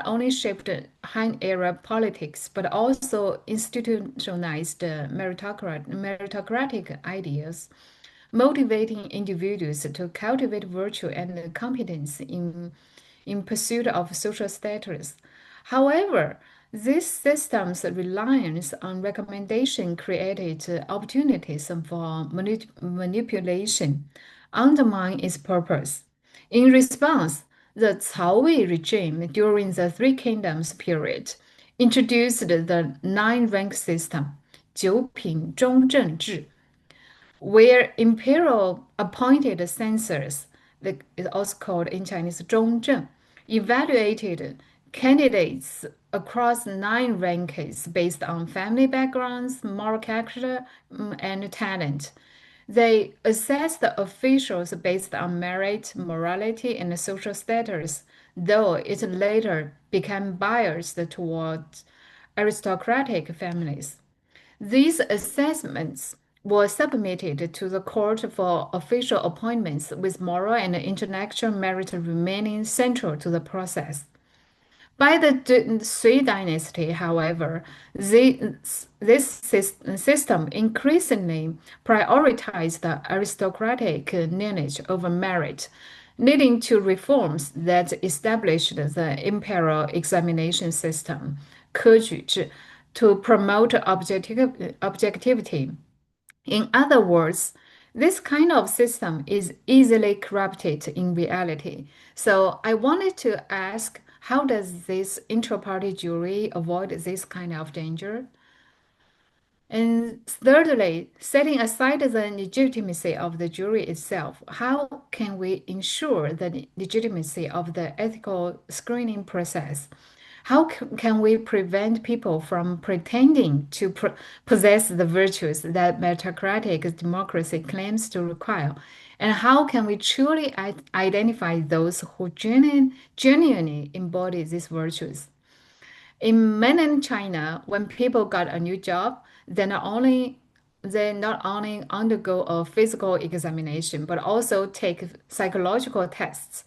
only shaped Han era politics, but also institutionalized meritocratic ideas, motivating individuals to cultivate virtue and competence in pursuit of social status. However, this system's reliance on recommendation created opportunities for manipulation, undermine its purpose. In response, the Cao Wei regime during the Three Kingdoms period introduced the nine-rank system, 九品中正制, where imperial appointed censors, it's also called in Chinese 中正, evaluated candidates across nine rankings based on family backgrounds, moral character, and talent. They assessed the officials based on merit, morality, and social status, though it later became biased towards aristocratic families. These assessments were submitted to the court for official appointments, with moral and intellectual merit remaining central to the process. By the Sui dynasty, however, this system increasingly prioritized the aristocratic lineage over merit, leading to reforms that established the imperial examination system, 科举制, to promote objectivity. In other words, this kind of system is easily corrupted in reality. So I wanted to ask, how does this intra-party jury avoid this kind of danger? And thirdly, setting aside the legitimacy of the jury itself, how can we ensure the legitimacy of the ethical screening process? How can we prevent people from pretending to possess the virtues that meritocratic democracy claims to require? And how can we truly identify those who genuinely embody these virtues? In mainland China, when people got a new job, they not only undergo a physical examination, but also take psychological tests.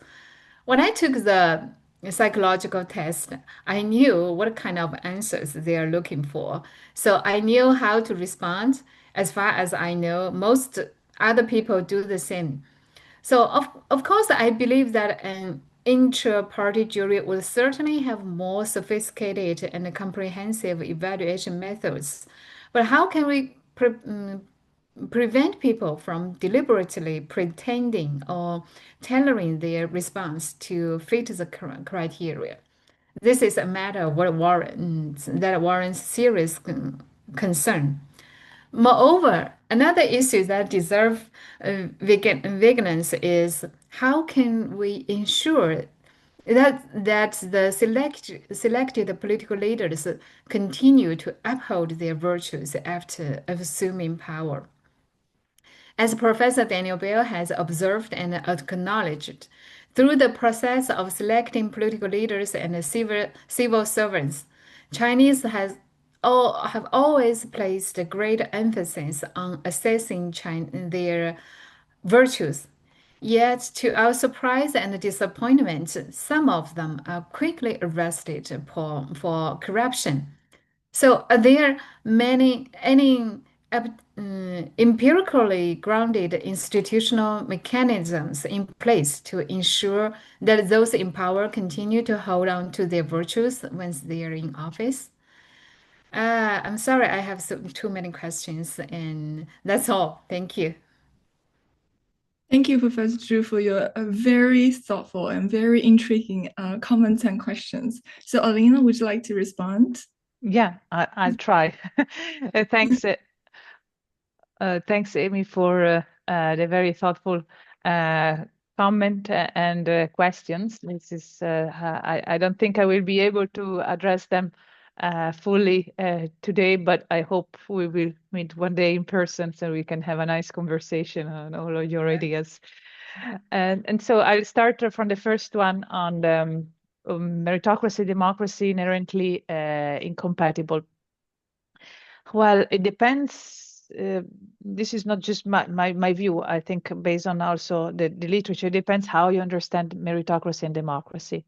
When I took the psychological test, I knew what kind of answers they are looking for. So I knew how to respond. As far as I know, most other people do the same. So of course, I believe that an intra-party jury will certainly have more sophisticated and comprehensive evaluation methods. But how can we prevent people from deliberately pretending or tailoring their response to fit the current criteria? This is a matter that warrants serious concern. Moreover, another issue that deserves vigilance is how can we ensure that the selected political leaders continue to uphold their virtues after assuming power. As Professor Daniel Bell has observed and acknowledged, through the process of selecting political leaders and civil servants, Chinese have always placed great emphasis on assessing their virtues. Yet, to our surprise and disappointment, some of them are quickly arrested for corruption. So, are there any empirically grounded institutional mechanisms in place to ensure that those in power continue to hold on to their virtues once they are in office? I'm sorry, I have too many questions, and that's all. Thank you. Thank you, Professor Zhu, for your very thoughtful and very intriguing comments and questions. So, Alina, would you like to respond? Yeah, I'll try. Thanks, thanks, Amy, for the very thoughtful comment and questions. This is I don't think I will be able to address them fully today, but I hope we will meet one day in person so we can have a nice conversation on all of your ideas. And so I'll start from the first one on the meritocracy, democracy inherently incompatible. Well, it depends. This is not just my view. I think based on also the literature, it depends how you understand meritocracy and democracy.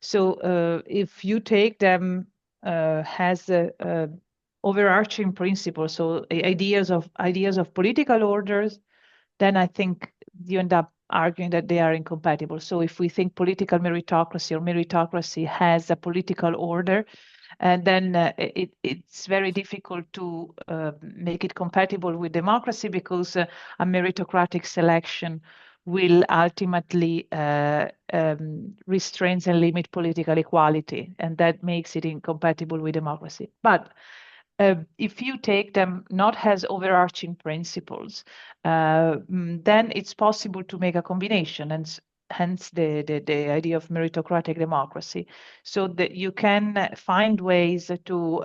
So if you take them as a overarching principle, so ideas of political orders, then I think you end up arguing that they are incompatible. So if we think political meritocracy or meritocracy has a political order, and then it's very difficult to make it compatible with democracy because a meritocratic selection will ultimately restrain and limit political equality, and that makes it incompatible with democracy. But if you take them not as overarching principles, then it's possible to make a combination, and hence the idea of meritocratic democracy, so that you can find ways to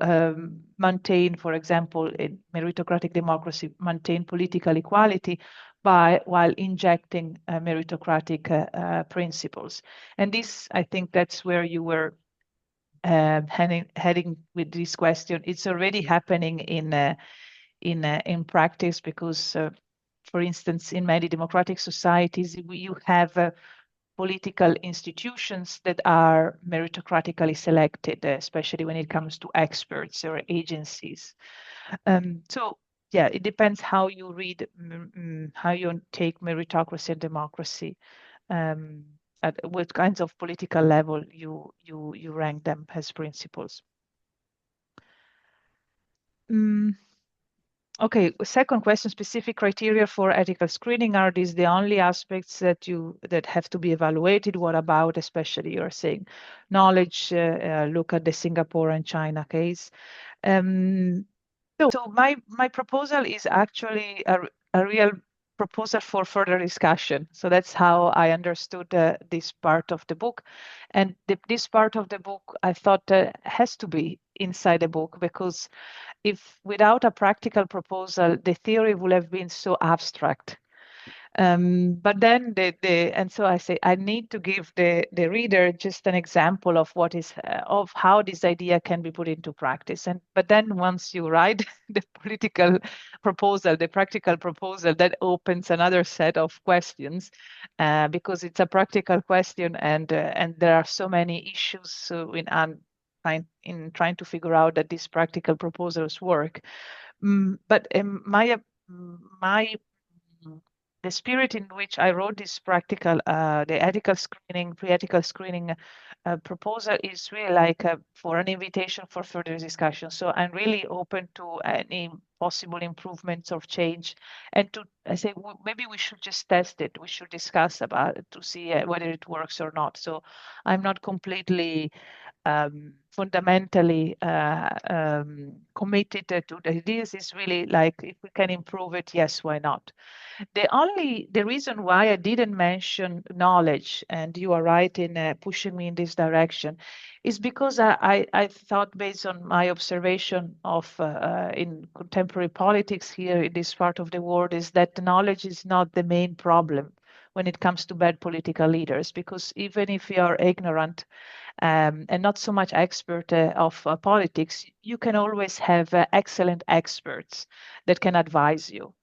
maintain, for example, in meritocratic democracy, maintain political equality while injecting meritocratic principles. And this, I think that's where you were heading with this question. It's already happening in practice because, for instance, in many democratic societies, you have political institutions that are meritocratically selected, especially when it comes to experts or agencies. So yeah, it depends how you read, how you take meritocracy and democracy. At what kinds of political level you rank them as principles. Okay, second question, specific criteria for ethical screening. Are these the only aspects that have to be evaluated? What about, especially you're saying, knowledge, look at the Singapore and China case. So my proposal is actually a real proposal for further discussion. So that's how I understood this part of the book. And this part of the book, I thought has to be inside the book, because if without a practical proposal, the theory would have been so abstract. But then and so I say I need to give the reader just an example of what is of how this idea can be put into practice. But then once you write the political proposal, the practical proposal, that opens another set of questions because it's a practical question, and there are so many issues in trying to figure out that these practical proposals work. But the spirit in which I wrote this practical, the ethical screening, pre-ethical screening proposal is really like for an invitation for further discussion. So I'm really open to any possible improvements or change, and I say maybe we should just test it. We should discuss about it to see whether it works or not. So I'm not completely fundamentally committed to the ideas. Is really like, if we can improve it, yes, why not? The reason why I didn't mention knowledge, and you are right in pushing me in this direction, is because I thought, based on my observation of in contemporary politics here in this part of the world, is that the knowledge is not the main problem when it comes to bad political leaders, because even if you are ignorant and not so much expert of politics, you can always have excellent experts that can advise you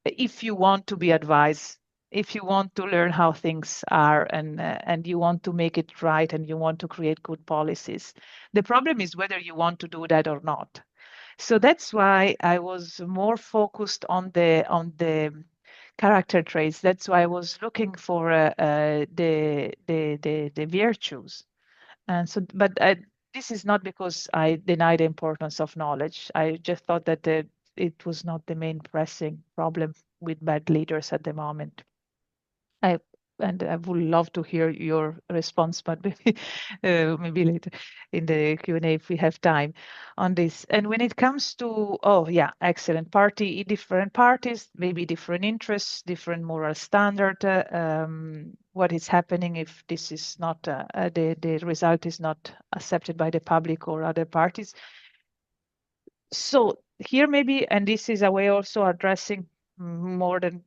if you want to be advised, if you want to learn how things are, and you want to make it right, and you want to create good policies. The problem is whether you want to do that or not. So that's why I was more focused on the character traits. That's why I was looking for the virtues. And so, but this is not because I deny the importance of knowledge. I just thought that it was not the main pressing problem with bad leaders at the moment. I would love to hear your response, but maybe later in the Q&A if we have time on this. And when it comes to, oh yeah, excellent, different parties, maybe different interests, different moral standard. What is happening if this is not the result is not accepted by the public or other parties? So here maybe, and this is a way also addressing more than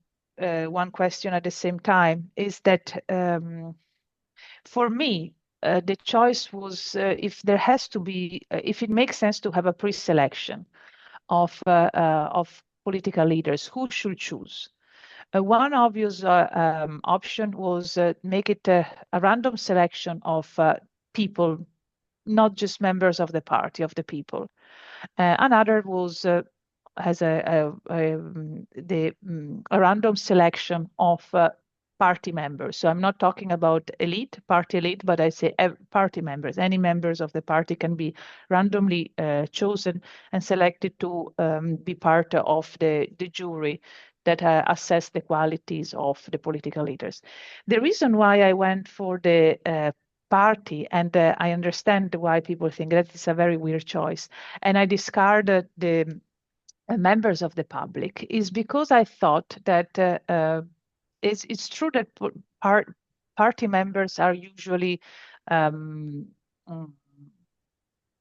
one question at the same time, is that for me, the choice was if there has to be, if it makes sense to have a pre-selection of political leaders, who should choose? One obvious option was make it a random selection of people, not just members of the party, of the people. Another was has a random selection of party members. So I'm not talking about party elite, but I say party members. Any members of the party can be randomly chosen and selected to be part of the jury that assess the qualities of the political leaders. The reason why I went for the party, and I understand why people think that is a very weird choice, and I discarded the members of the public, is because I thought that it's true that party members are usually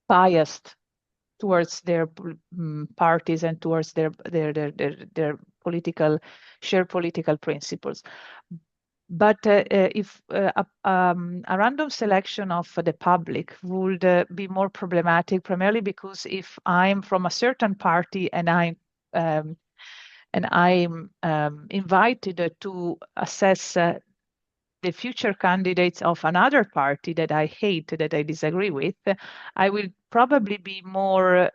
biased towards their parties and towards their political shared political principles. But if a random selection of the public would be more problematic, primarily because if I'm from a certain party and I'm invited to assess the future candidates of another party that I hate, that I disagree with, I will probably be more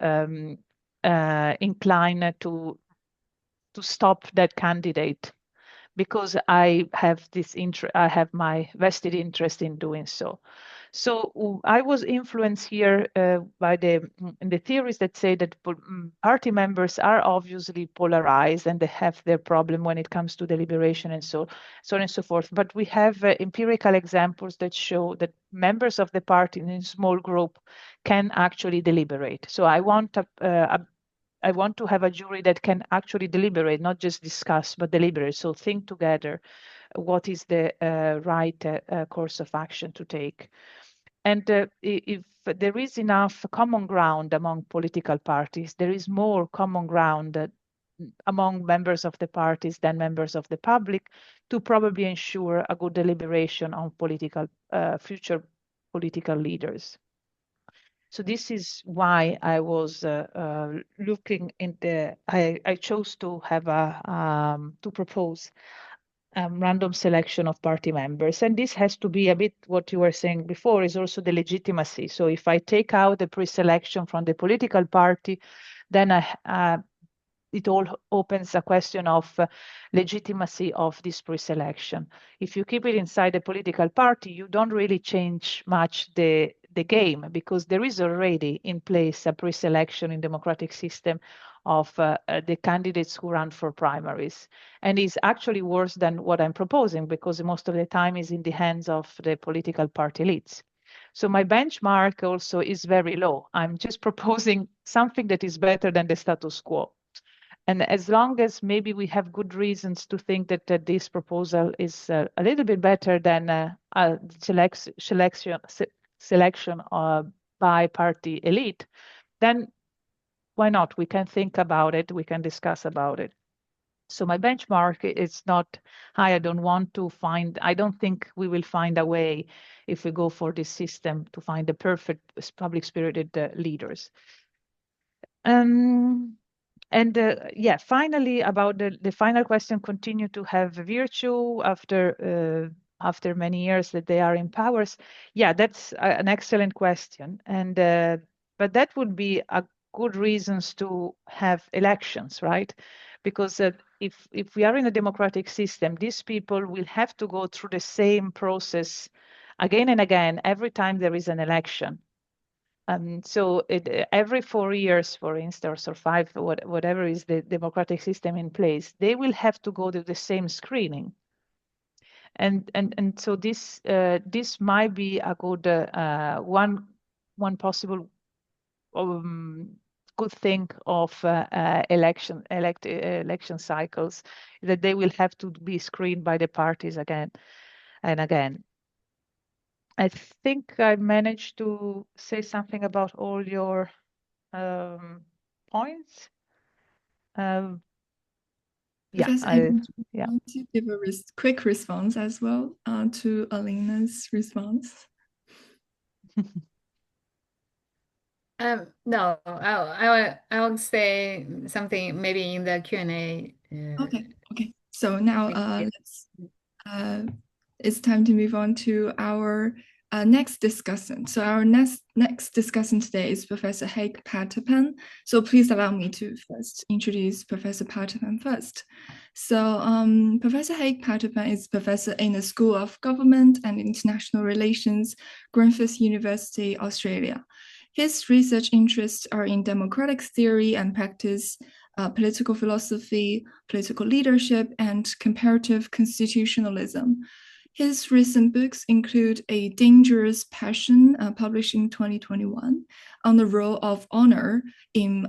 inclined to stop that candidate, because I have this interest, I have my vested interest in doing so. So I was influenced here by the theories that say that party members are obviously polarized and they have their problem when it comes to deliberation and so on and so forth. But we have empirical examples that show that members of the party in a small group can actually deliberate. So I want I want to have a jury that can actually deliberate, not just discuss, but deliberate. So think together what is the right course of action to take. And if there is enough common ground among political parties, there is more common ground among members of the parties than members of the public to probably ensure a good deliberation on future political leaders. So this is why I was looking into. I chose to have to propose random selection of party members, and this has to be a bit what you were saying before, is also the legitimacy. So if I take out the pre-selection from the political party, then it all opens a question of legitimacy of this pre-selection. If you keep it inside the political party, you don't really change much the game, because there is already in place a pre-selection in democratic system of the candidates who run for primaries. And is actually worse than what I'm proposing, because most of the time is in the hands of the political party elites. So my benchmark also is very low. I'm just proposing something that is better than the status quo. And as long as maybe we have good reasons to think that this proposal is a little bit better than a selection by party elite, then why not? We can think about it. We can discuss about it. So my benchmark is not high. I don't think we will find a way, if we go for this system, to find the perfect public spirited leaders. And yeah, finally, about the final question, continue to have virtue after many years that they are in powers. Yeah, that's an excellent question. And but that would be good reasons to have elections, right? Because if we are in a democratic system, these people will have to go through the same process again and again every time there is an election. So every 4 years, for instance, or 5, whatever is the democratic system in place, they will have to go to the same screening. And so this might be a good one possible good thing of election cycles, that they will have to be screened by the parties again and again. I think I managed to say something about all your points. Professor, I want to give a quick response as well to Elena's response? No, I'll say something maybe in the Q&A. Okay. So now it's time to move on to our next discussant. So our next discussant today is Professor Haig Patapan. So please allow me to first introduce Professor Patapan first. So Professor Haig Patapan is professor in the School of Government and International Relations, Griffith University, Australia. His research interests are in democratic theory and practice, political philosophy, political leadership, and comparative constitutionalism. His recent books include A Dangerous Passion, published in 2021, on the role of honor in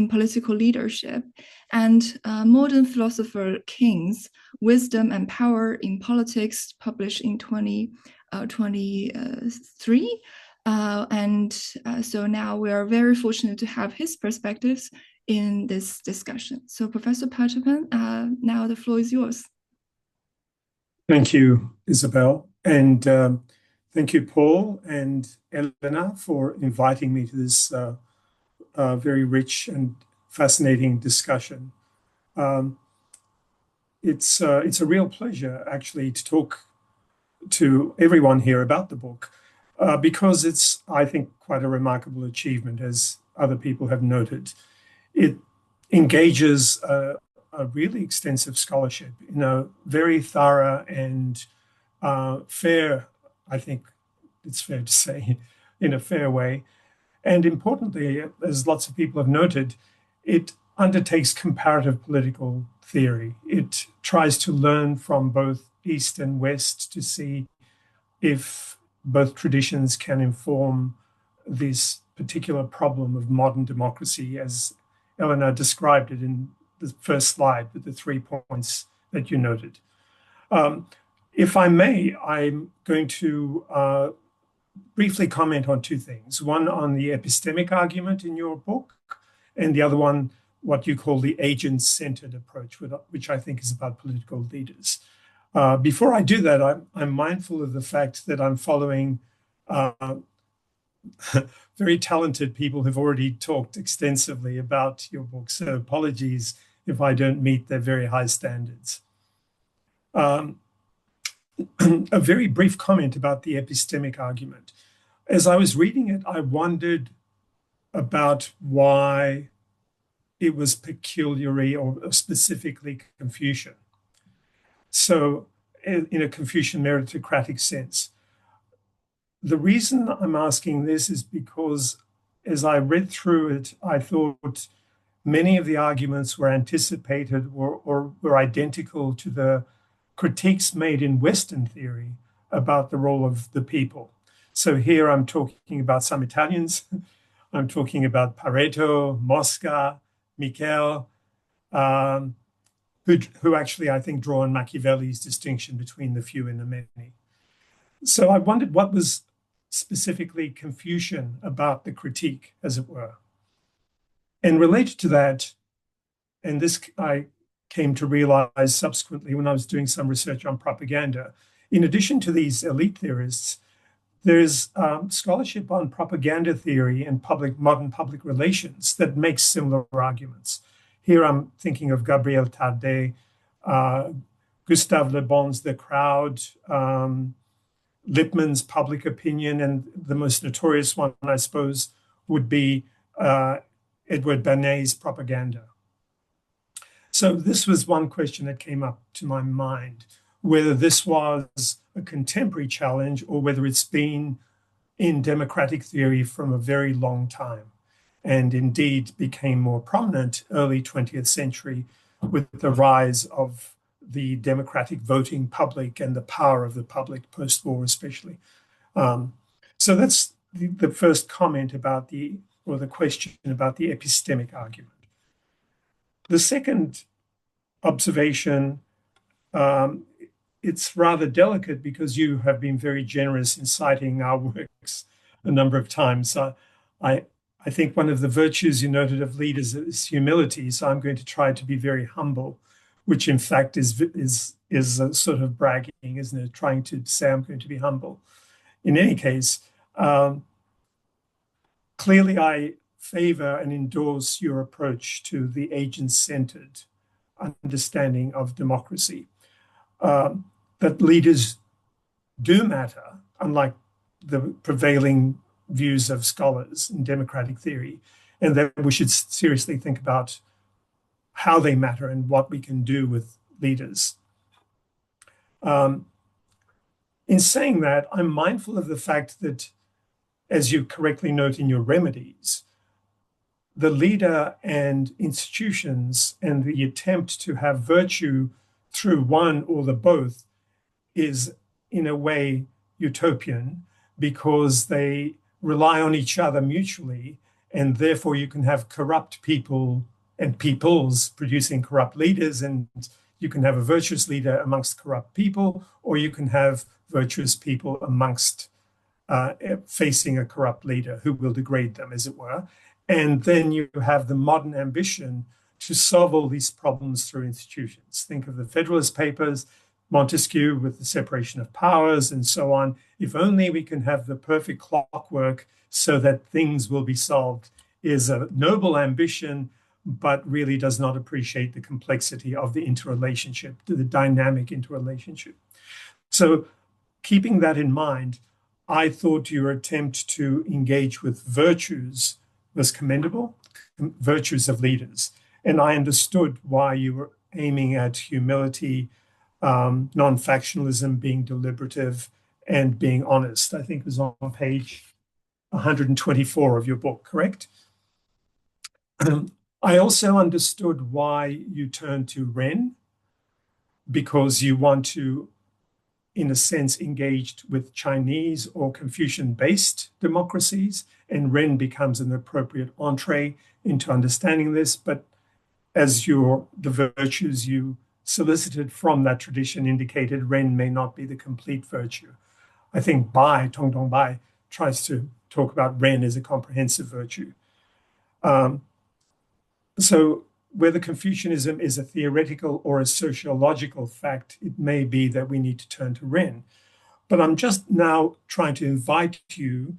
political leadership, and Modern Philosopher Kings, Wisdom and Power in Politics, published in 2023. So now we are very fortunate to have his perspectives in this discussion. So Professor Patapan, now the floor is yours. Thank you, Isabelle, and thank you, Paul and Elena, for inviting me to this very rich and fascinating discussion. It's a real pleasure, actually, to talk to everyone here about the book, because it's, I think, quite a remarkable achievement, as other people have noted. It engages a really extensive scholarship in a very thorough and fair, I think it's fair to say, in a fair way. And importantly, as lots of people have noted, it undertakes comparative political theory. It tries to learn from both East and West to see if both traditions can inform this particular problem of modern democracy, as Elena described it in the first slide with the 3 points that you noted. If I may, I'm going to briefly comment on 2 things. One on the epistemic argument in your book, and the other one, what you call the agent-centered approach, which I think is about political leaders. Before I do that, I'm mindful of the fact that I'm following very talented people who've already talked extensively about your book, so apologies if I don't meet their very high standards. A very brief comment about the epistemic argument. As I was reading it, I wondered about why it was peculiarly or specifically Confucian. So in a Confucian meritocratic sense. The reason I'm asking this is because as I read through it, I thought many of the arguments were anticipated or were identical to the critiques made in Western theory about the role of the people. So here I'm talking about some Italians. I'm talking about Pareto, Mosca, Michel, who actually, I think, draw on Machiavelli's distinction between the few and the many. So I wondered what was specifically Confucian about the critique, as it were. And related to that, and this I came to realize subsequently when I was doing some research on propaganda, in addition to these elite theorists, there's scholarship on propaganda theory and modern public relations that makes similar arguments. Here I'm thinking of Gabriel Tardet, Gustave Le Bon's The Crowd, Lippmann's Public Opinion, and the most notorious one, I suppose, would be Edward Bernay's propaganda. So this was one question that came up to my mind, whether this was a contemporary challenge or whether it's been in democratic theory from a very long time, and indeed became more prominent early 20th century with the rise of the democratic voting public and the power of the public post-war especially. So that's the first comment about the question about the epistemic argument. The second observation, it's rather delicate because you have been very generous in citing our works a number of times. I think one of the virtues you noted of leaders is humility. So I'm going to try to be very humble, which in fact is a sort of bragging, isn't it? Trying to say I'm going to be humble. In any case, clearly I favor and endorse your approach to the agent-centered understanding of democracy. That leaders do matter, unlike the prevailing views of scholars in democratic theory, and that we should seriously think about how they matter and what we can do with leaders. In saying that, I'm mindful of the fact that, as you correctly note in your remedies, the leader and institutions and the attempt to have virtue through one or the both is in a way utopian, because they rely on each other mutually, and therefore you can have corrupt people and peoples producing corrupt leaders, and you can have a virtuous leader amongst corrupt people, or you can have virtuous people amongst facing a corrupt leader who will degrade them, as it were. And then you have the modern ambition to solve all these problems through institutions. Think of the Federalist Papers, Montesquieu with the separation of powers and so on. If only we can have the perfect clockwork so that things will be solved, is a noble ambition, but really does not appreciate the complexity of the interrelationship, the dynamic interrelationship. So keeping that in mind, I thought your attempt to engage with virtues was commendable, virtues of leaders. And I understood why you were aiming at humility, non-factionalism, being deliberative, and being honest. I think it was on page 124 of your book, correct? I also understood why you turned to Ren, because you want to, in a sense, engage with Chinese or Confucian-based democracies, and Ren becomes an appropriate entree into understanding this. But as the virtues you solicited from that tradition indicated, Ren may not be the complete virtue. I think Bai, Tongdong Bai, tries to talk about Ren as a comprehensive virtue. So whether Confucianism is a theoretical or a sociological fact, it may be that we need to turn to Ren. But I'm just now trying to invite you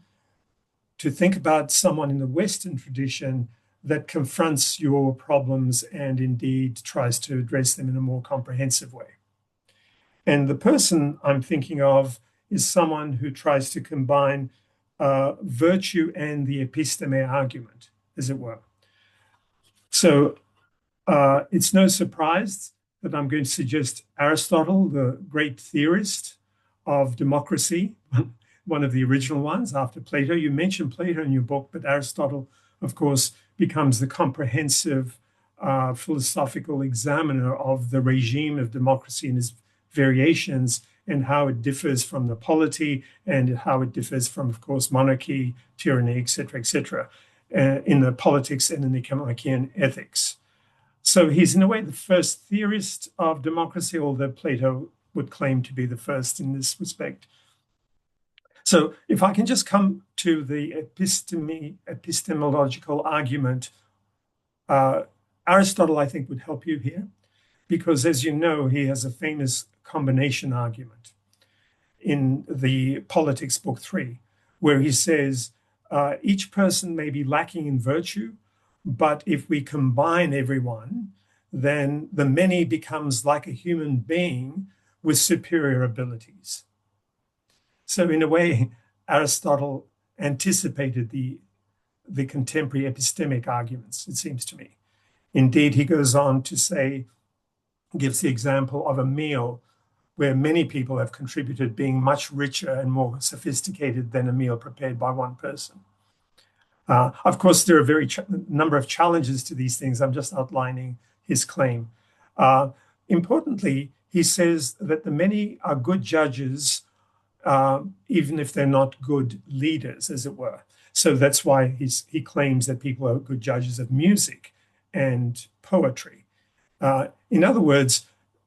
to think about someone in the Western tradition that confronts your problems and indeed tries to address them in a more comprehensive way. And the person I'm thinking of is someone who tries to combine virtue and the episteme argument, as it were. So it's no surprise that I'm going to suggest Aristotle, the great theorist of democracy, one of the original ones after Plato. You mentioned Plato in your book, but Aristotle, of course, becomes the comprehensive philosophical examiner of the regime of democracy and its variations, and how it differs from the polity, and how it differs from, of course, monarchy, tyranny, et cetera, in the politics and in the economic ethics. So he's, in a way, the first theorist of democracy, although Plato would claim to be the first in this respect. So if I can just come to the epistemological argument, Aristotle, I think, would help you here, because, as you know, he has a famous combination argument in the Politics, Book 3, where he says, each person may be lacking in virtue, but if we combine everyone, then the many becomes like a human being with superior abilities. So in a way, Aristotle anticipated the contemporary epistemic arguments, it seems to me. Indeed, he goes on to say, gives the example of a meal where many people have contributed being much richer and more sophisticated than a meal prepared by one person. Of course, there are a number of challenges to these things. I'm just outlining his claim. Importantly, he says that the many are good judges, even if they're not good leaders, as it were. So that's why he claims that people are good judges of music and poetry. In other words,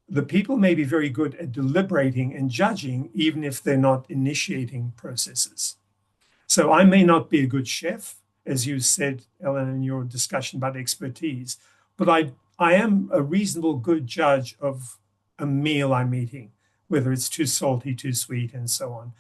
the people may be very good at deliberating and judging, even if they're not initiating processes. So I may not be a good chef, as you said, Ellen, in your discussion about expertise, but I am a reasonable good judge of a meal I'm eating, whether it's too salty, too sweet, and so on,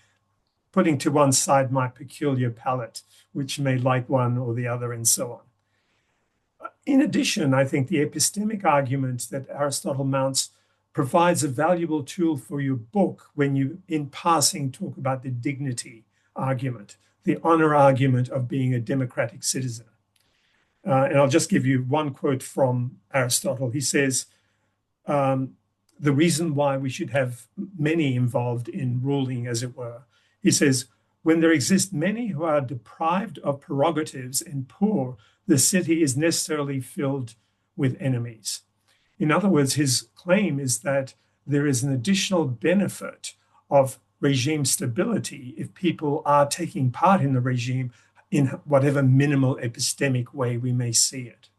putting to one side my peculiar palate, which may like one or the other, and so on. In addition, I think the epistemic argument that Aristotle mounts provides a valuable tool for your book when you, in passing, talk about the dignity argument, the honor argument of being a democratic citizen. And I'll just give you one quote from Aristotle. He says, the reason why we should have many involved in ruling, as it were, he says, when there exist many who are deprived of prerogatives and poor, the city is necessarily filled with enemies. In other words, his claim is that there is an additional benefit of regime stability if people are taking part in the regime in whatever minimal epistemic way we may see it.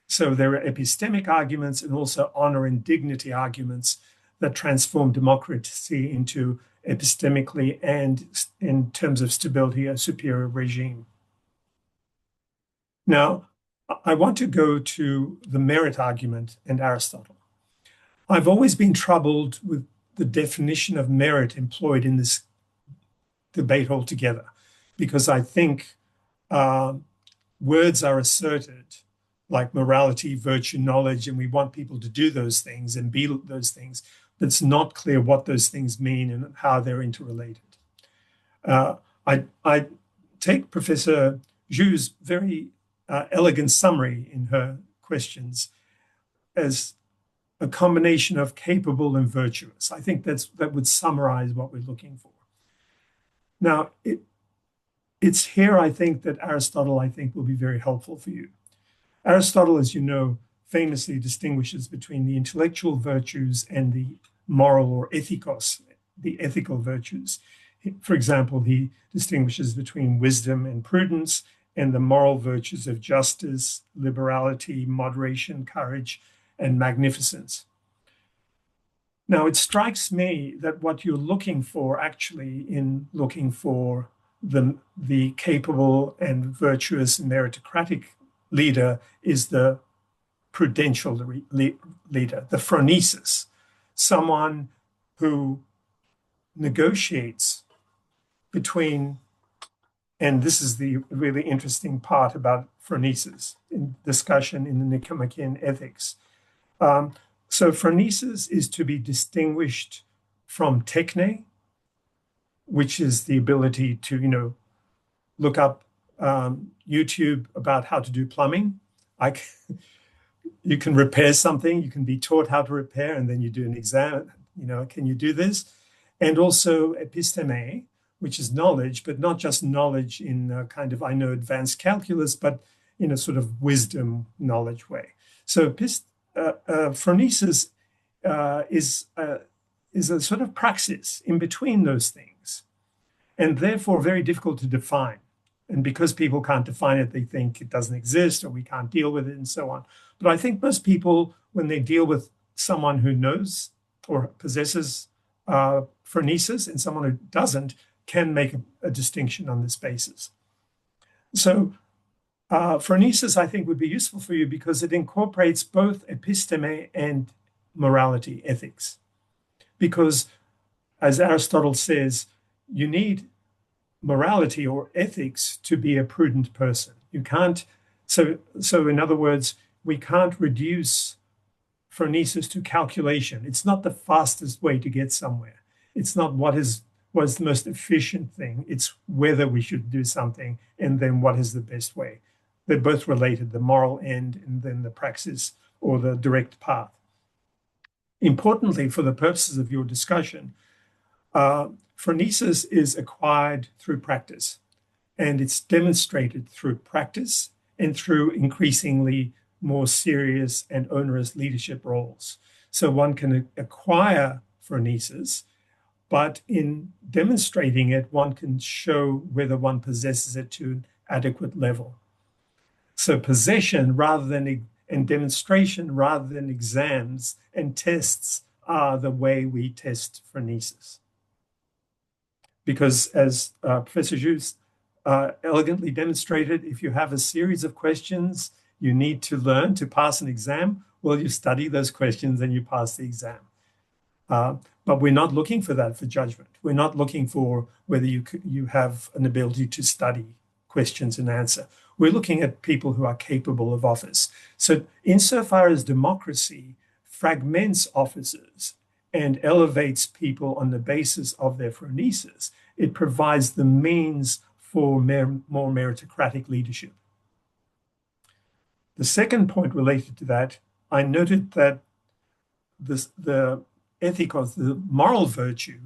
So there are epistemic arguments and also honor and dignity arguments that transform democracy into epistemically and in terms of stability, a superior regime. Now, I want to go to the merit argument and Aristotle. I've always been troubled with the definition of merit employed in this debate altogether, because I think words are asserted like morality, virtue, knowledge, and we want people to do those things and be those things, but it's not clear what those things mean and how they're interrelated. I take Professor Zhu's very elegant summary in her questions as a combination of capable and virtuous. I think that would summarize what we're looking for. Now, it's here, I think, that Aristotle, I think, will be very helpful for you. Aristotle, as you know, famously distinguishes between the intellectual virtues and the moral or ethikos, the ethical virtues. For example, he distinguishes between wisdom and prudence and the moral virtues of justice, liberality, moderation, courage, and magnificence. Now, it strikes me that what you're looking for, actually, in looking for the capable and virtuous and meritocratic leader is the prudential leader, the phronesis, someone who negotiates between, and this is the really interesting part about phronesis in discussion in the Nicomachean Ethics. So phronesis is to be distinguished from techne, which is the ability to, look up YouTube about how to do plumbing. You can repair something, you can be taught how to repair, and then you do an exam, can you do this? And also episteme, which is knowledge, but not just knowledge in kind of, advanced calculus, but in a sort of wisdom knowledge way. So phronesis is a sort of praxis in between those things, and therefore very difficult to define. And because people can't define it, they think it doesn't exist or we can't deal with it and so on. But I think most people, when they deal with someone who knows or possesses phronesis and someone who doesn't, can make a distinction on this basis. So phronesis, I think, would be useful for you because it incorporates both episteme and morality, ethics. Because, as Aristotle says, you need morality or ethics to be a prudent person. You can't, so in other words, we can't reduce phronesis to calculation. It's not the fastest way to get somewhere. It's not what is was the most efficient thing. It's whether we should do something and then what is the best way. They're both related, the moral end and then the praxis or the direct path. Importantly, for the purposes of your discussion, phronesis is acquired through practice, and it's demonstrated through practice and through increasingly more serious and onerous leadership roles. So one can acquire phronesis, but in demonstrating it, one can show whether one possesses it to an adequate level. So possession and demonstration rather than exams and tests are the way we test phronesis. Because as Professor Jus elegantly demonstrated, if you have a series of questions you need to learn to pass an exam, well, you study those questions and you pass the exam. But we're not looking for that for judgment. We're not looking for whether you have an ability to study questions and answer. We're looking at people who are capable of office. So insofar as democracy fragments offices and elevates people on the basis of their phronesis, it provides the means for more meritocratic leadership. The second point related to that, I noted that the ethikos, the moral virtue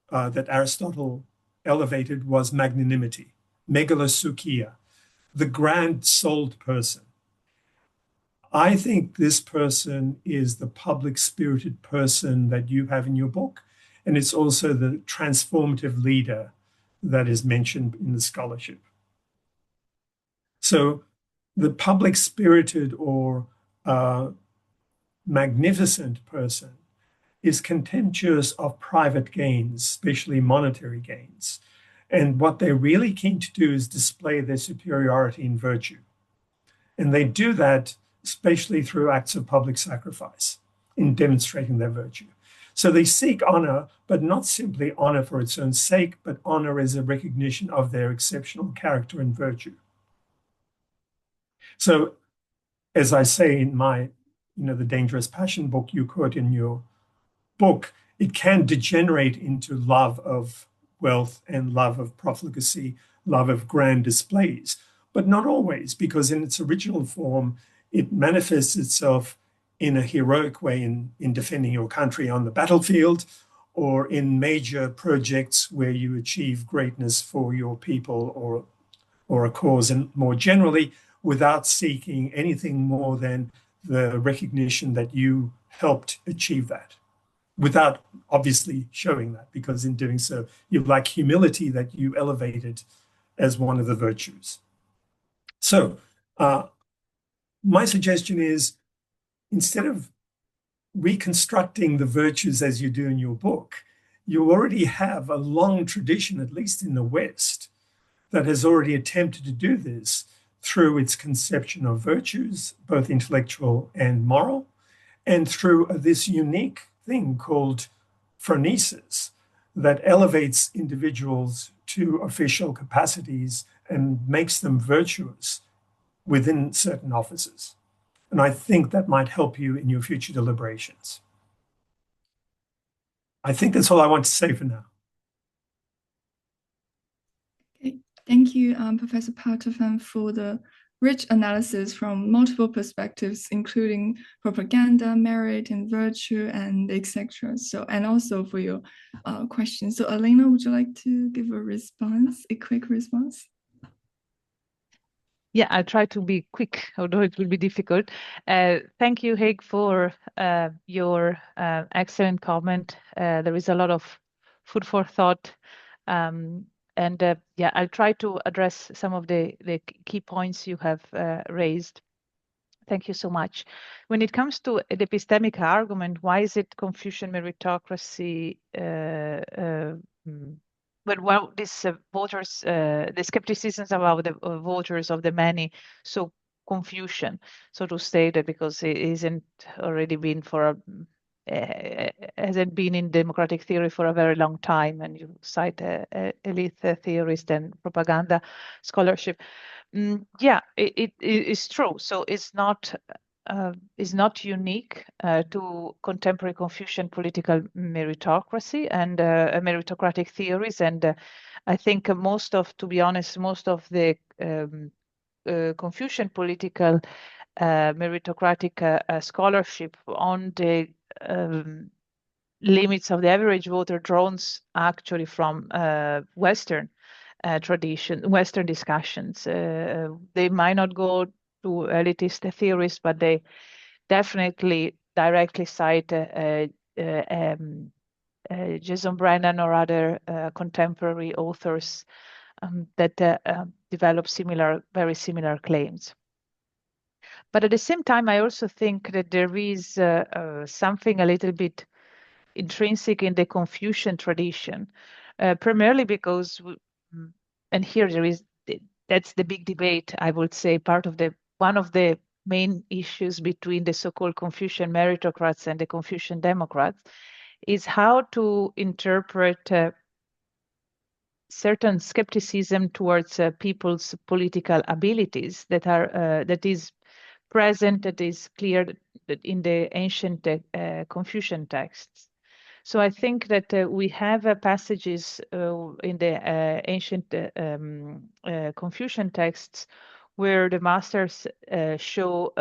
that Aristotle elevated was magnanimity, megalosoukia, the grand-souled person. I think this person is the public-spirited person that you have in your book, and it's also the transformative leader that is mentioned in the scholarship. So the public-spirited or magnificent person is contemptuous of private gains, especially monetary gains. And what they're really keen to do is display their superiority in virtue. And they do that especially through acts of public sacrifice in demonstrating their virtue. So they seek honor, but not simply honor for its own sake, but honor as a recognition of their exceptional character and virtue. So, as I say in my, the Dangerous Passion book you quote in your book, it can degenerate into love of wealth and love of profligacy, love of grand displays, but not always, because in its original form, it manifests itself in a heroic way in defending your country on the battlefield or in major projects where you achieve greatness for your people or a cause, and more generally, without seeking anything more than the recognition that you helped achieve that, without obviously showing that, because in doing so, you like humility that you elevated as one of the virtues. So my suggestion is, instead of reconstructing the virtues as you do in your book, you already have a long tradition, at least in the West, that has already attempted to do this through its conception of virtues, both intellectual and moral, and through this unique thing called phronesis that elevates individuals to official capacities and makes them virtuous within certain offices. And I think that might help you in your future deliberations. I think that's all I want to say for now. Okay. Thank you, Professor Patapan, for the rich analysis from multiple perspectives, including propaganda, merit, and virtue, and etc. So, and also for your questions. So, Elena, would you like to give a quick response? Yeah, I'll try to be quick, although it will be difficult. Thank you, Haig, for your excellent comment. There is a lot of food for thought. Yeah, I'll try to address some of the key points you have raised. Thank you so much. When it comes to the epistemic argument, why is it Confucian meritocracy? Well, this voters, the skepticism about the voters of the many, so Confucian, so to say that, because it isn't already been hasn't been in democratic theory for a very long time, and you cite elite theorist and propaganda scholarship. Yeah, it is true. So it's not is not unique to contemporary Confucian political meritocracy and meritocratic theories. And I think to be honest, most of the Confucian political meritocratic scholarship on the limits of the average voter draws actually from Western Western discussions. They might not go to elitist theories, but they definitely directly cite Jason Brennan or other contemporary authors that develop very similar claims. But at the same time, I also think that there is something a little bit intrinsic in the Confucian tradition, primarily because, and here that's the big debate, I would say, one of the main issues between the so-called Confucian meritocrats and the Confucian Democrats is how to interpret certain skepticism towards people's political abilities that is present, that is clear in the ancient Confucian texts. So I think that we have passages in the ancient Confucian texts where the masters show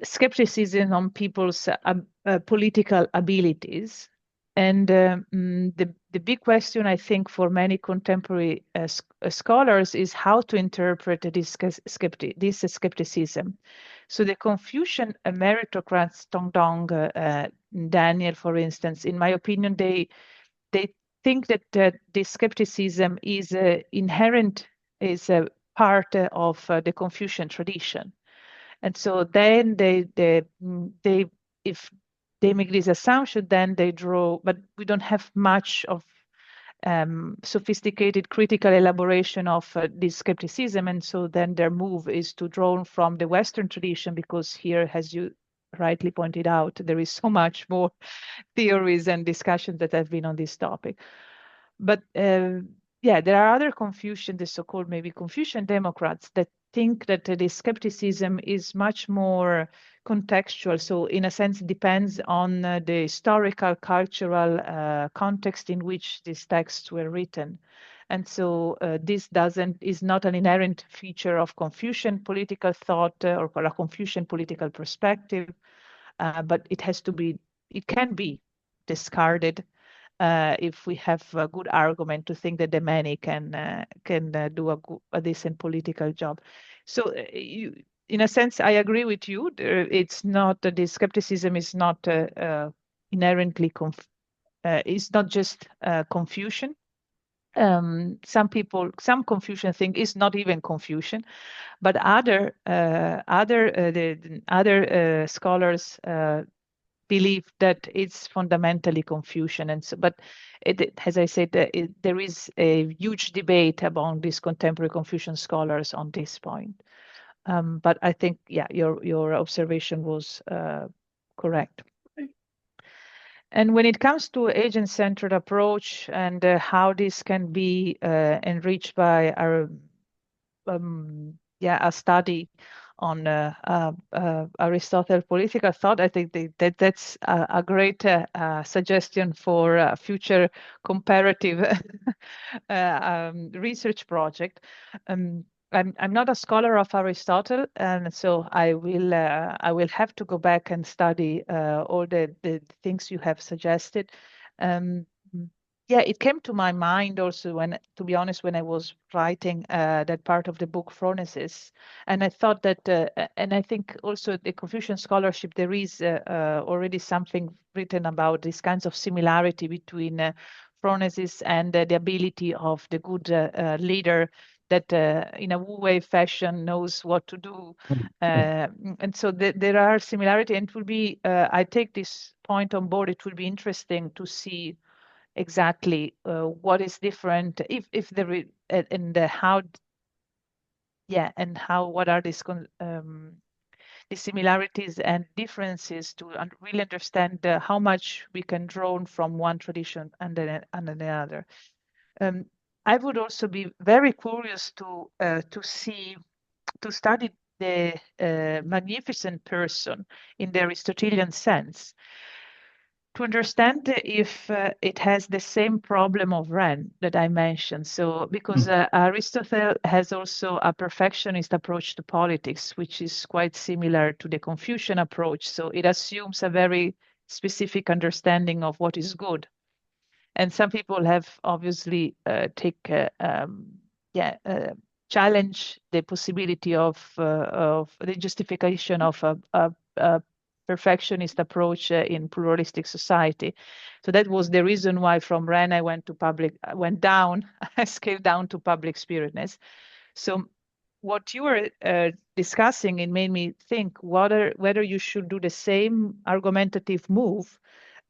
skepticism on people's political abilities. And the big question, I think, for many contemporary scholars is how to interpret this skepticism. So the Confucian meritocrats, Tongdong, Daniel, for instance, in my opinion, they think that this skepticism is inherent, is a part of the Confucian tradition. And so then if they make this assumption, then they draw, but we don't have much of sophisticated critical elaboration of this skepticism. And so then their move is to draw from the Western tradition, because here, as you rightly pointed out, there is so much more theories and discussions that have been on this topic. But yeah, there are other Confucian, the so-called maybe Confucian Democrats, that think that the skepticism is much more contextual. So in a sense, it depends on the historical, cultural context in which these texts were written. And so this is not an inherent feature of Confucian political thought or a Confucian political perspective, but it can be discarded if we have a good argument to think that the many can do a decent political job. So in a sense, I agree with you. It's not the skepticism is not inherently it's not just Confucian. Some Confucian think it's not even Confucian, but other scholars believe that it's fundamentally Confucian. And so, but as I said, there is a huge debate among these contemporary Confucian scholars on this point. But I think, yeah, your observation was correct. And when it comes to agent-centered approach and how this can be enriched by our a study on Aristotle political thought, I think that's a great suggestion for a future comparative research project. I'm not a scholar of Aristotle, and so I will have to go back and study all the things you have suggested. Yeah, it came to my mind also to be honest, when I was writing that part of the book Phronesis, and I thought that, and I think also the Confucian scholarship, there is already something written about these kinds of similarity between Phronesis and the ability of the good leader that in a Wu-Wei fashion knows what to do. And so there are similarity, and it will be, I take this point on board, it will be interesting to see exactly what is different, if there is, and how, yeah, and how, what are these the similarities and differences to really understand how much we can draw from one tradition and then another. I would also be very curious to study the magnificent person in the Aristotelian sense, to understand if it has the same problem of Ren that I mentioned. So, because Aristotle has also a perfectionist approach to politics, which is quite similar to the Confucian approach. So it assumes a very specific understanding of what is good. And some people have obviously challenge the possibility of the justification of a perfectionist approach in pluralistic society. So that was the reason why from Ren I went down, I scaled down to public spiritness. So what you were discussing, it made me think whether you should do the same argumentative move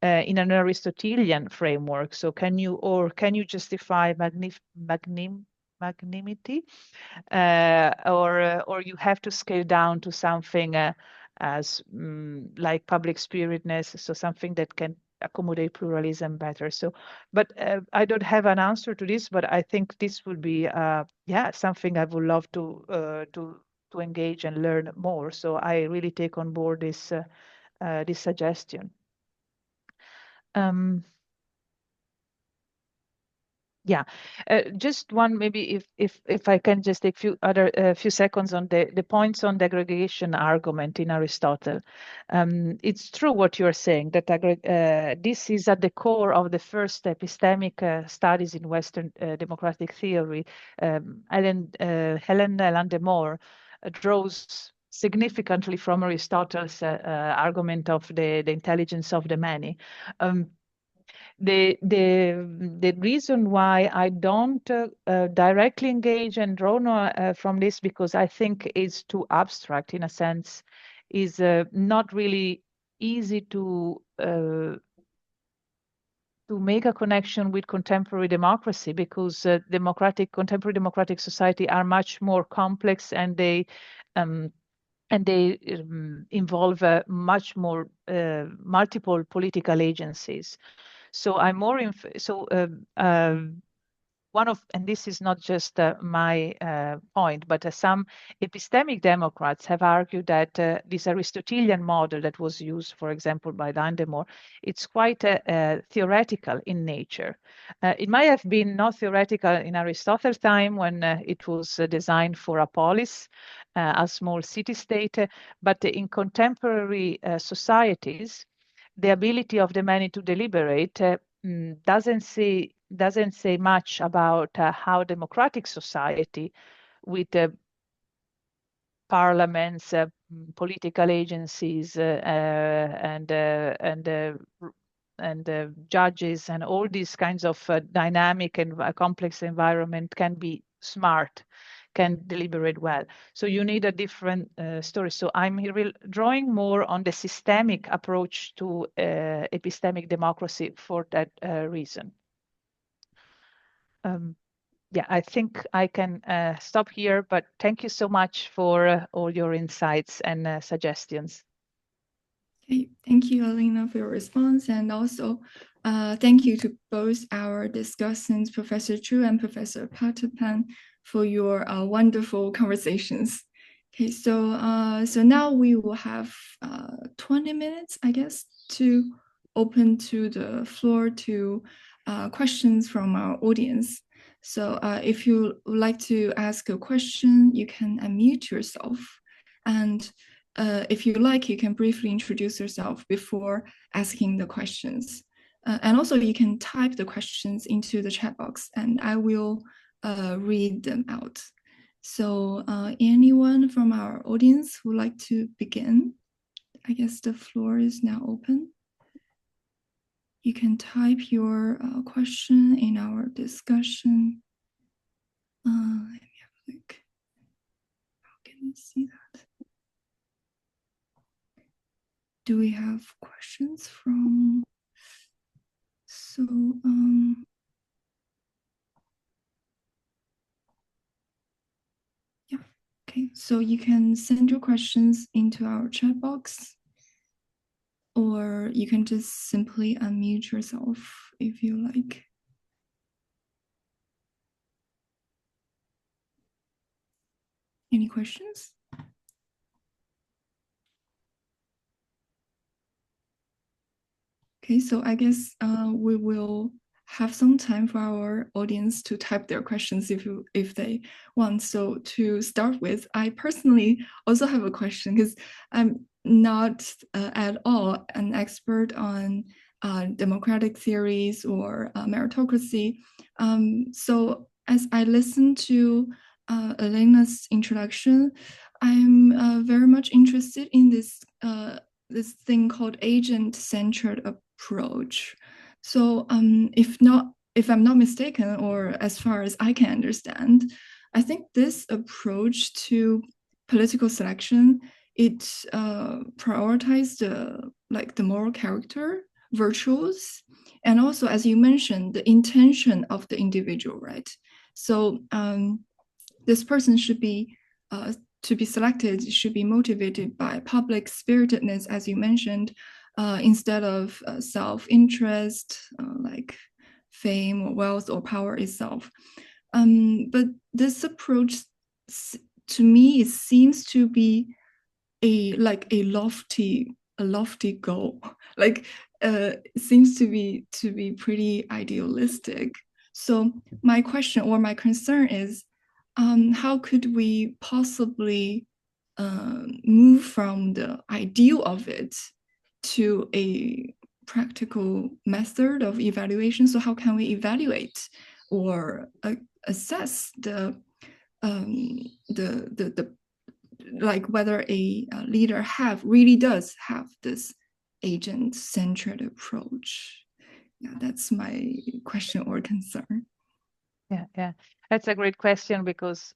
in an Aristotelian framework. So can you justify magnanimity, or you have to scale down to something as like public spiritness, so something that can accommodate pluralism better. So, but I don't have an answer to this, but I think this would be something I would love to engage and learn more. So I really take on board this suggestion. Just one, maybe if I can just take few seconds on the points on the aggregation argument in Aristotle. It's true what you're saying, that this is at the core of the first epistemic studies in Western democratic theory. Helen Landemore draws significantly from Aristotle's argument of the intelligence of the many. The reason why I don't directly engage and draw from this, because I think it's too abstract in a sense, is not really easy to make a connection with contemporary democracy, because contemporary democratic society are much more complex, and they involve much more multiple political agencies. So I'm more and this is not just my point, but some epistemic Democrats have argued that this Aristotelian model that was used, for example, by Landemore, it's quite theoretical in nature. It might have been not theoretical in Aristotle's time when it was designed for a polis, a small city-state, but in contemporary societies, the ability of the many to deliberate doesn't say much about how democratic society, with parliaments, political agencies, and judges, and all these kinds of dynamic and complex environment can be smart, can deliberate well. So you need a different story. So I'm drawing more on the systemic approach to epistemic democracy for that reason. I think I can stop here, but thank you so much for all your insights and suggestions. Okay, thank you, Elena, for your response, and also thank you to both our discussants, Professor Chu and Professor Patapan, for your wonderful conversations. Okay, so now we will have 20 minutes, I guess, to open to the floor to questions from our audience. So if you would like to ask a question, you can unmute yourself, and if you like, you can briefly introduce yourself before asking the questions. And also you can type the questions into the chat box and I will read them out. So anyone from our audience would like to begin? I guess the floor is now open. You can type your question in our discussion. Let me have a look. How can we see that? Do we have questions from? So yeah, okay. So you can send your questions into our chat box, or you can just simply unmute yourself if you like. Any questions? Okay, so I guess we will have some time for our audience to type their questions if they want. So to start with, I personally also have a question because I'm not at all an expert on democratic theories or meritocracy. So as I listened to Elena's introduction, I'm very much interested in this thing called agent-centered approach. So if I'm not mistaken, or as far as I can understand, I think this approach to political selection, it prioritized the moral character, virtues, and also, as you mentioned, the intention of the individual, right? So this person should be to be selected should be motivated by public spiritedness, as you mentioned, instead of self-interest, like fame or wealth or power itself. But this approach, to me, it seems to be a lofty goal. Like seems to be pretty idealistic. So my question or my concern is, how could we possibly move from the ideal of it to a practical method of evaluation? So how can we evaluate or assess the like whether a leader really does have this agent-centered approach? Yeah, that's my question or concern. Yeah, that's a great question, because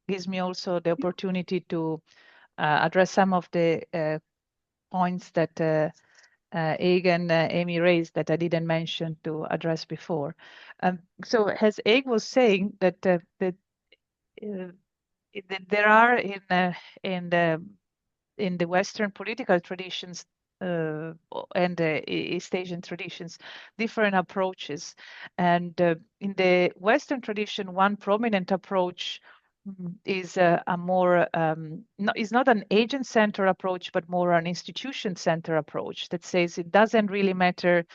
gives me also the opportunity to address some of the points that Haig and Amy raised that I didn't mention to address before. So as Haig was saying, that there are in the Western political traditions and the East Asian traditions, different approaches. And in the Western tradition, one prominent approach is a more, is not an agent-centered approach, but more an institution-centered approach that says it doesn't really matter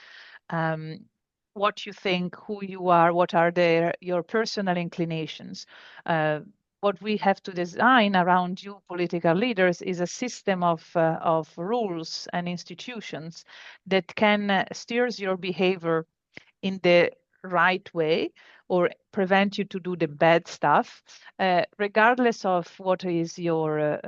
what you think, who you are, what are your personal inclinations. What we have to design around you political leaders is a system of rules and institutions that can steers your behavior in the right way or prevent you to do the bad stuff, regardless of what is your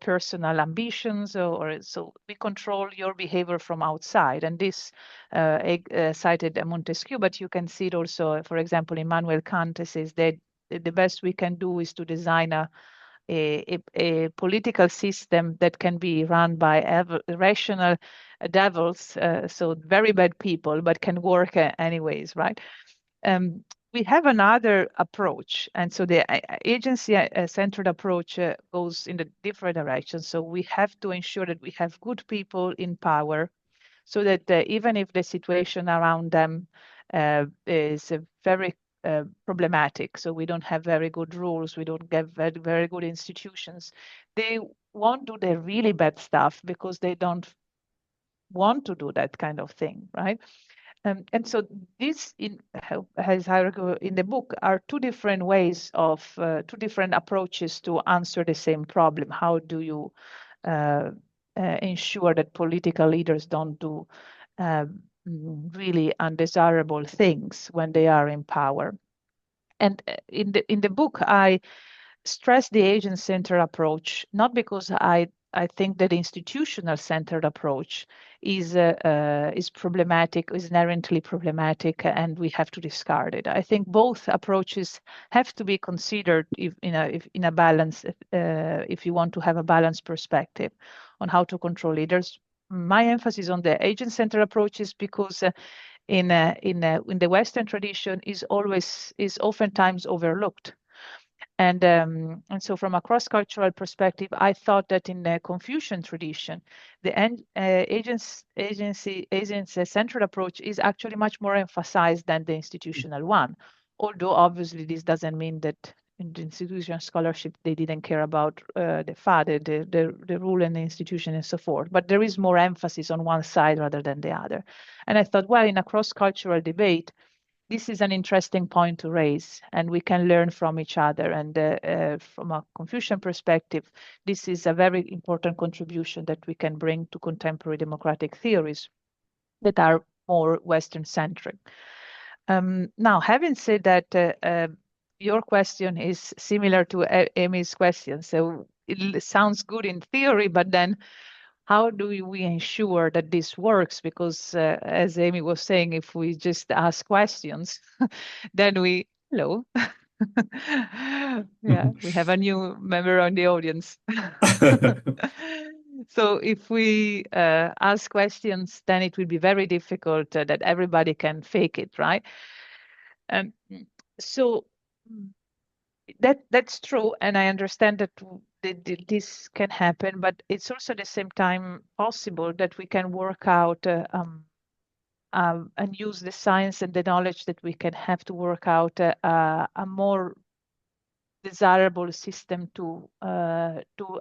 personal ambitions, or so we control your behavior from outside. And this cited Montesquieu, but you can see it also, for example, Immanuel Kant says that the best we can do is to design a political system that can be run by rational devils, so very bad people, but can work anyways, right? We have another approach, and so the agency-centered approach goes in a different direction. So we have to ensure that we have good people in power, so that even if the situation around them is very problematic, so we don't have very good rules, we don't get very good institutions, they won't do the really bad stuff because they don't want to do that kind of thing, right? And so this, as I argue in the book, are two different ways of, two different approaches to answer the same problem. How do you ensure that political leaders don't do really undesirable things when they are in power? And in the book, I stress the agent-centered approach, not because I think that the institutional-centered approach is problematic, is inherently problematic, and we have to discard it. I think both approaches have to be considered if in a balance, if you want to have a balanced perspective on how to control leaders. My emphasis on the agent-centered approach is because in the Western tradition is oftentimes overlooked. And so from a cross-cultural perspective, I thought that in the Confucian tradition, the agency-centered approach is actually much more emphasized than the institutional one. Although obviously this doesn't mean that in the institution scholarship, they didn't care about the father, the rule and the institution and so forth. But there is more emphasis on one side rather than the other. And I thought, well, in a cross-cultural debate, this is an interesting point to raise, and we can learn from each other. And from a Confucian perspective, this is a very important contribution that we can bring to contemporary democratic theories that are more Western-centric. Now, having said that, your question is similar to Amy's question. So it sounds good in theory, but then how do we ensure that this works? Because as Amy was saying, if we just ask questions, then hello. Yeah, we have a new member on the audience. So if we ask questions, then it will be very difficult that everybody can fake it, right? So that's true, and I understand that this can happen, but it's also at the same time possible that we can work out and use the science and the knowledge that we can have to work out a more desirable system to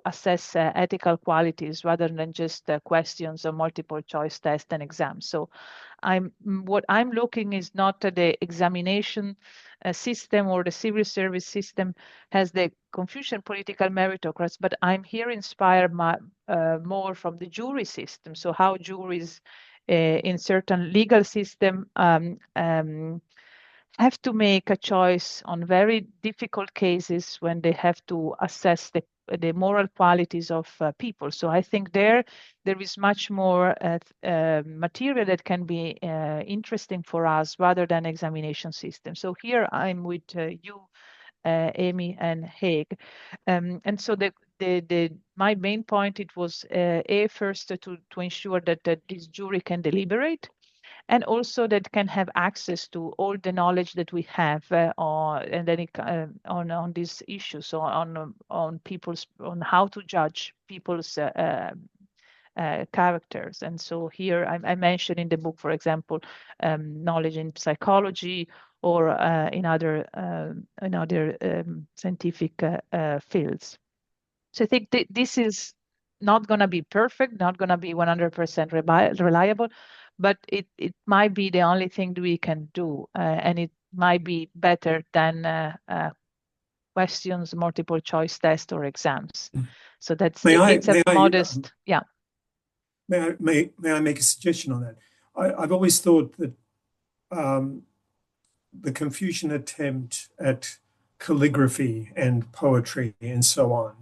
assess ethical qualities rather than just questions or multiple choice tests and exams. So what I'm looking is not the examination system or the civil service system has the Confucian political meritocrats, but I'm here inspired more from the jury system. So how juries in certain legal system have to make a choice on very difficult cases when they have to assess the moral qualities of people. So I think there is much more material that can be interesting for us rather than examination system. So here I'm with you, Amy and Haig. And so my main point, it was first to ensure that this jury can deliberate, and also that can have access to all the knowledge that we have and then on these issues, so on how to judge people's characters. And so here I mentioned in the book, for example, knowledge in psychology or in other scientific fields. So I think this is not going to be perfect, not going to be 100% reliable, but it might be the only thing that we can do, and it might be better than questions, multiple choice test or exams. So it's a modest, yeah. May I make a suggestion on that? I've always thought that the Confucian attempt at calligraphy and poetry and so on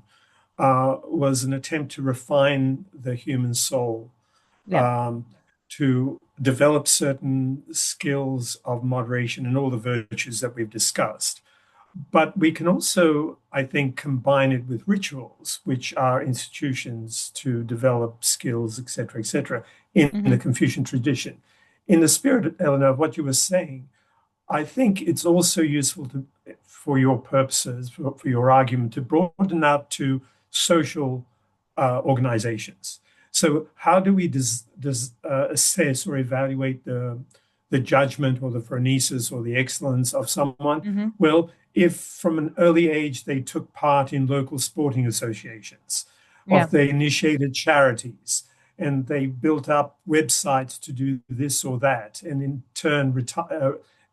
was an attempt to refine the human soul, to develop certain skills of moderation and all the virtues that we've discussed. But we can also, I think, combine it with rituals, which are institutions to develop skills, et cetera, in the Confucian tradition. In the spirit, Elena, of what you were saying, I think it's also useful for your purposes, for your argument, to broaden out to social organizations. So how do we assess or evaluate the judgment or the phronesis or the excellence of someone? Well, if from an early age they took part in local sporting associations, if they initiated charities, and they built up websites to do this or that, and in turn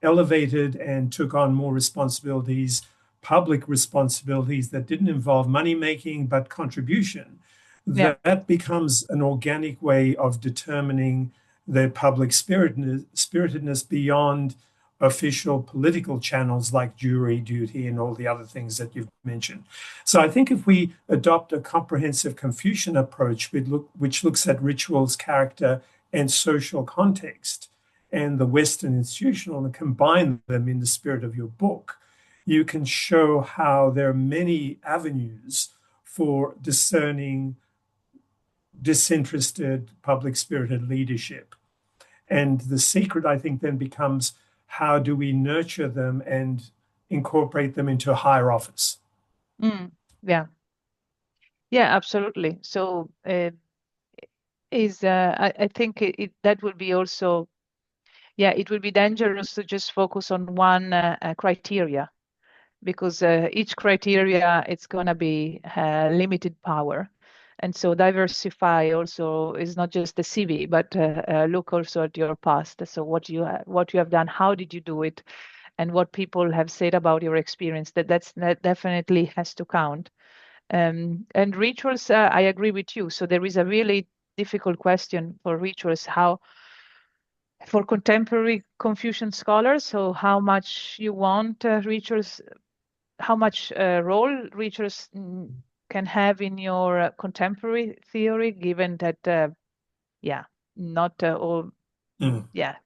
elevated and took on more responsibilities, public responsibilities that didn't involve money making but contribution, that becomes an organic way of determining their public spiritedness beyond official political channels like jury duty and all the other things that you've mentioned. So I think if we adopt a comprehensive Confucian approach which looks at rituals, character, and social context, and the Western institutional, and combine them in the spirit of your book, you can show how there are many avenues for discerning disinterested, public-spirited leadership. And the secret, I think, then becomes how do we nurture them and incorporate them into a higher office? Yeah, absolutely. So I think that will be also, it will be dangerous to just focus on one criteria, because each criteria, it's going to be limited power. And so diversify also is not just the CV, but look also at your past. So what you have done, how did you do it, and what people have said about your experience. That definitely has to count. And rituals, I agree with you. So there is a really difficult question for rituals, how for contemporary Confucian scholars. So how much you want rituals, how much role rituals can have in your contemporary theory, given that, not all,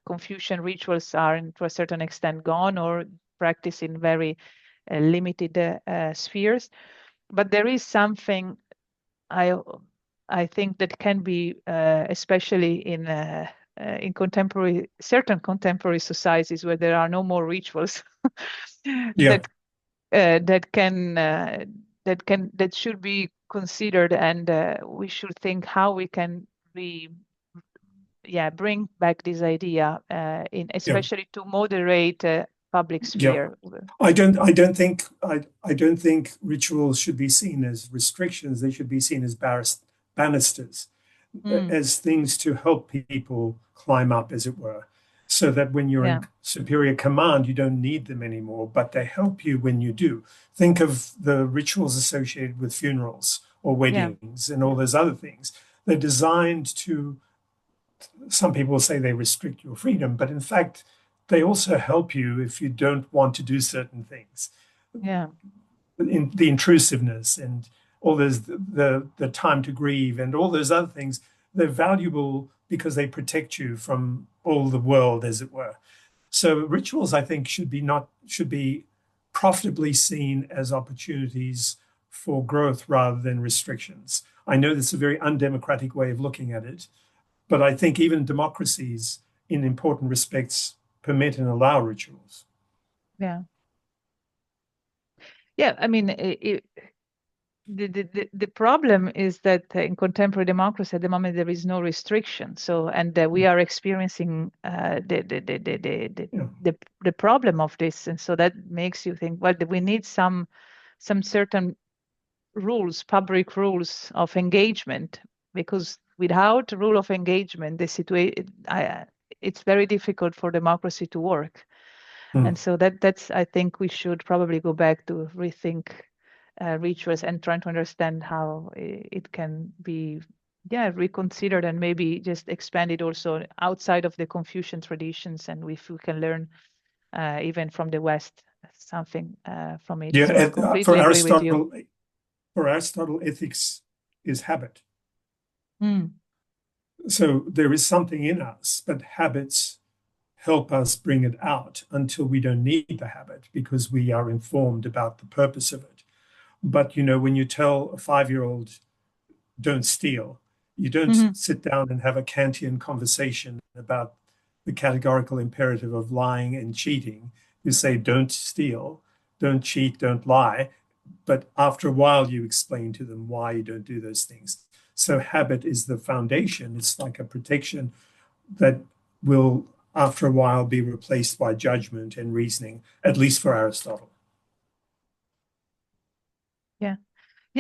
Confucian rituals are to a certain extent gone or practiced in very limited spheres. But there is something I think that can be, especially in certain contemporary societies where there are no more rituals, that should be considered, and we should think how we can bring back this idea especially to moderate public sphere. I don't think rituals should be seen as restrictions. They should be seen as banisters, as things to help people climb up, as it were, so that when you're in superior command, you don't need them anymore, but they help you when you do. Think of the rituals associated with funerals or weddings and all those other things. They're designed to, some people say they restrict your freedom, but in fact, they also help you if you don't want to do certain things. In the intrusiveness and all those, the time to grieve and all those other things, they're valuable because they protect you from all the world, as it were. So rituals, I think, should be profitably seen as opportunities for growth rather than restrictions. I know that's a very undemocratic way of looking at it, but I think even democracies, in important respects, permit and allow rituals. I mean, the problem is that in contemporary democracy at the moment there is no restriction. So, and we are experiencing the problem of this, and so that makes you think, well, we need some certain rules, public rules of engagement, because without rule of engagement, the situation, it's very difficult for democracy to work. And so that's, I think we should probably go back to rethink rituals and trying to understand how it can be reconsidered and maybe just expanded also outside of the Confucian traditions, and if we can learn even from the West something from it. So I completely agree with you. For Aristotle, ethics is habit. So there is something in us, but habits help us bring it out until we don't need the habit because we are informed about the purpose of it. But, when you tell a 5-year-old, don't steal, you don't sit down and have a Kantian conversation about the categorical imperative of lying and cheating. You say, don't steal, don't cheat, don't lie. But after a while, you explain to them why you don't do those things. So habit is the foundation. It's like a protection that will, after a while, be replaced by judgment and reasoning, at least for Aristotle.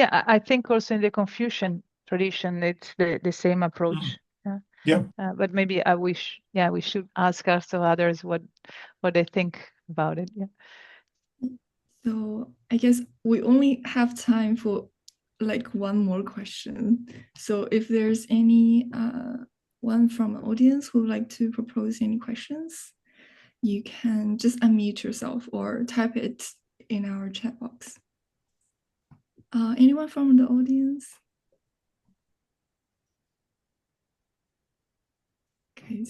I think also in the Confucian tradition, it's the same approach. But maybe we should ask also others what they think about it. So I guess we only have time for like one more question. So if there's any one from the audience who would like to propose any questions, you can just unmute yourself or type it in our chat box. Anyone from the audience? Okay,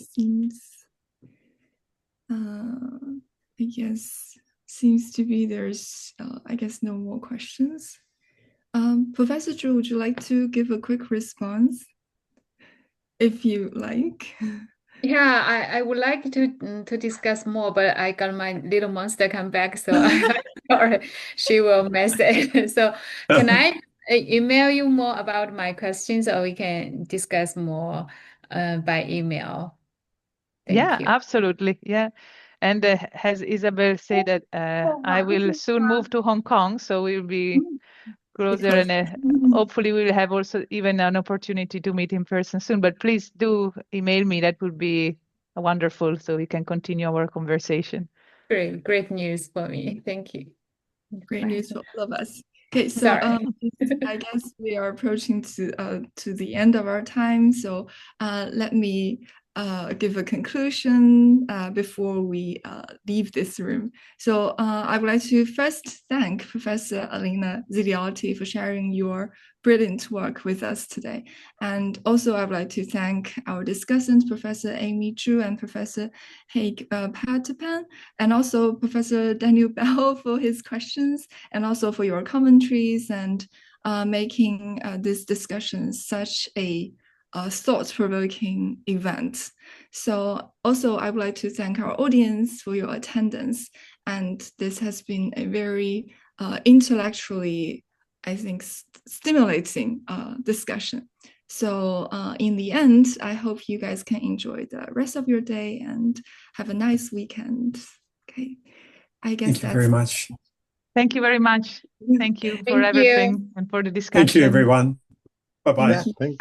I guess seems to be there's I guess no more questions. Professor Zhu, would you like to give a quick response if you like? I would like to discuss more, but I got my little monster come back, so I'm sorry, she will mess it. So can I email you more about my questions, or we can discuss more by email? Thank you. Absolutely. And as Isabelle said, that I will soon move to Hong Kong, so we'll be closer, and hopefully we'll have also even an opportunity to meet in person soon. But please do email me. That would be wonderful, so we can continue our conversation. Great news for me. Thank you. Great news for all of us. Okay, so I guess we are approaching to the end of our time. So let me give a conclusion before we leave this room. So I would like to first thank Professor Elena Ziliotti for sharing your brilliant work with us today. And also I would like to thank our discussants, Professor Amy Zhu and Professor Haig Patapan, and also Professor Daniel Bell for his questions, and also for your commentaries and making this discussion such a thought-provoking event. So also I would like to thank our audience for your attendance. And this has been a very intellectually, I think, stimulating discussion. So in the end, I hope you guys can enjoy the rest of your day and have a nice weekend. Okay, I guess Thank you very much. Thank you very much. Thank you for everything and for the discussion. Thank you, everyone. Bye-bye. Thank you.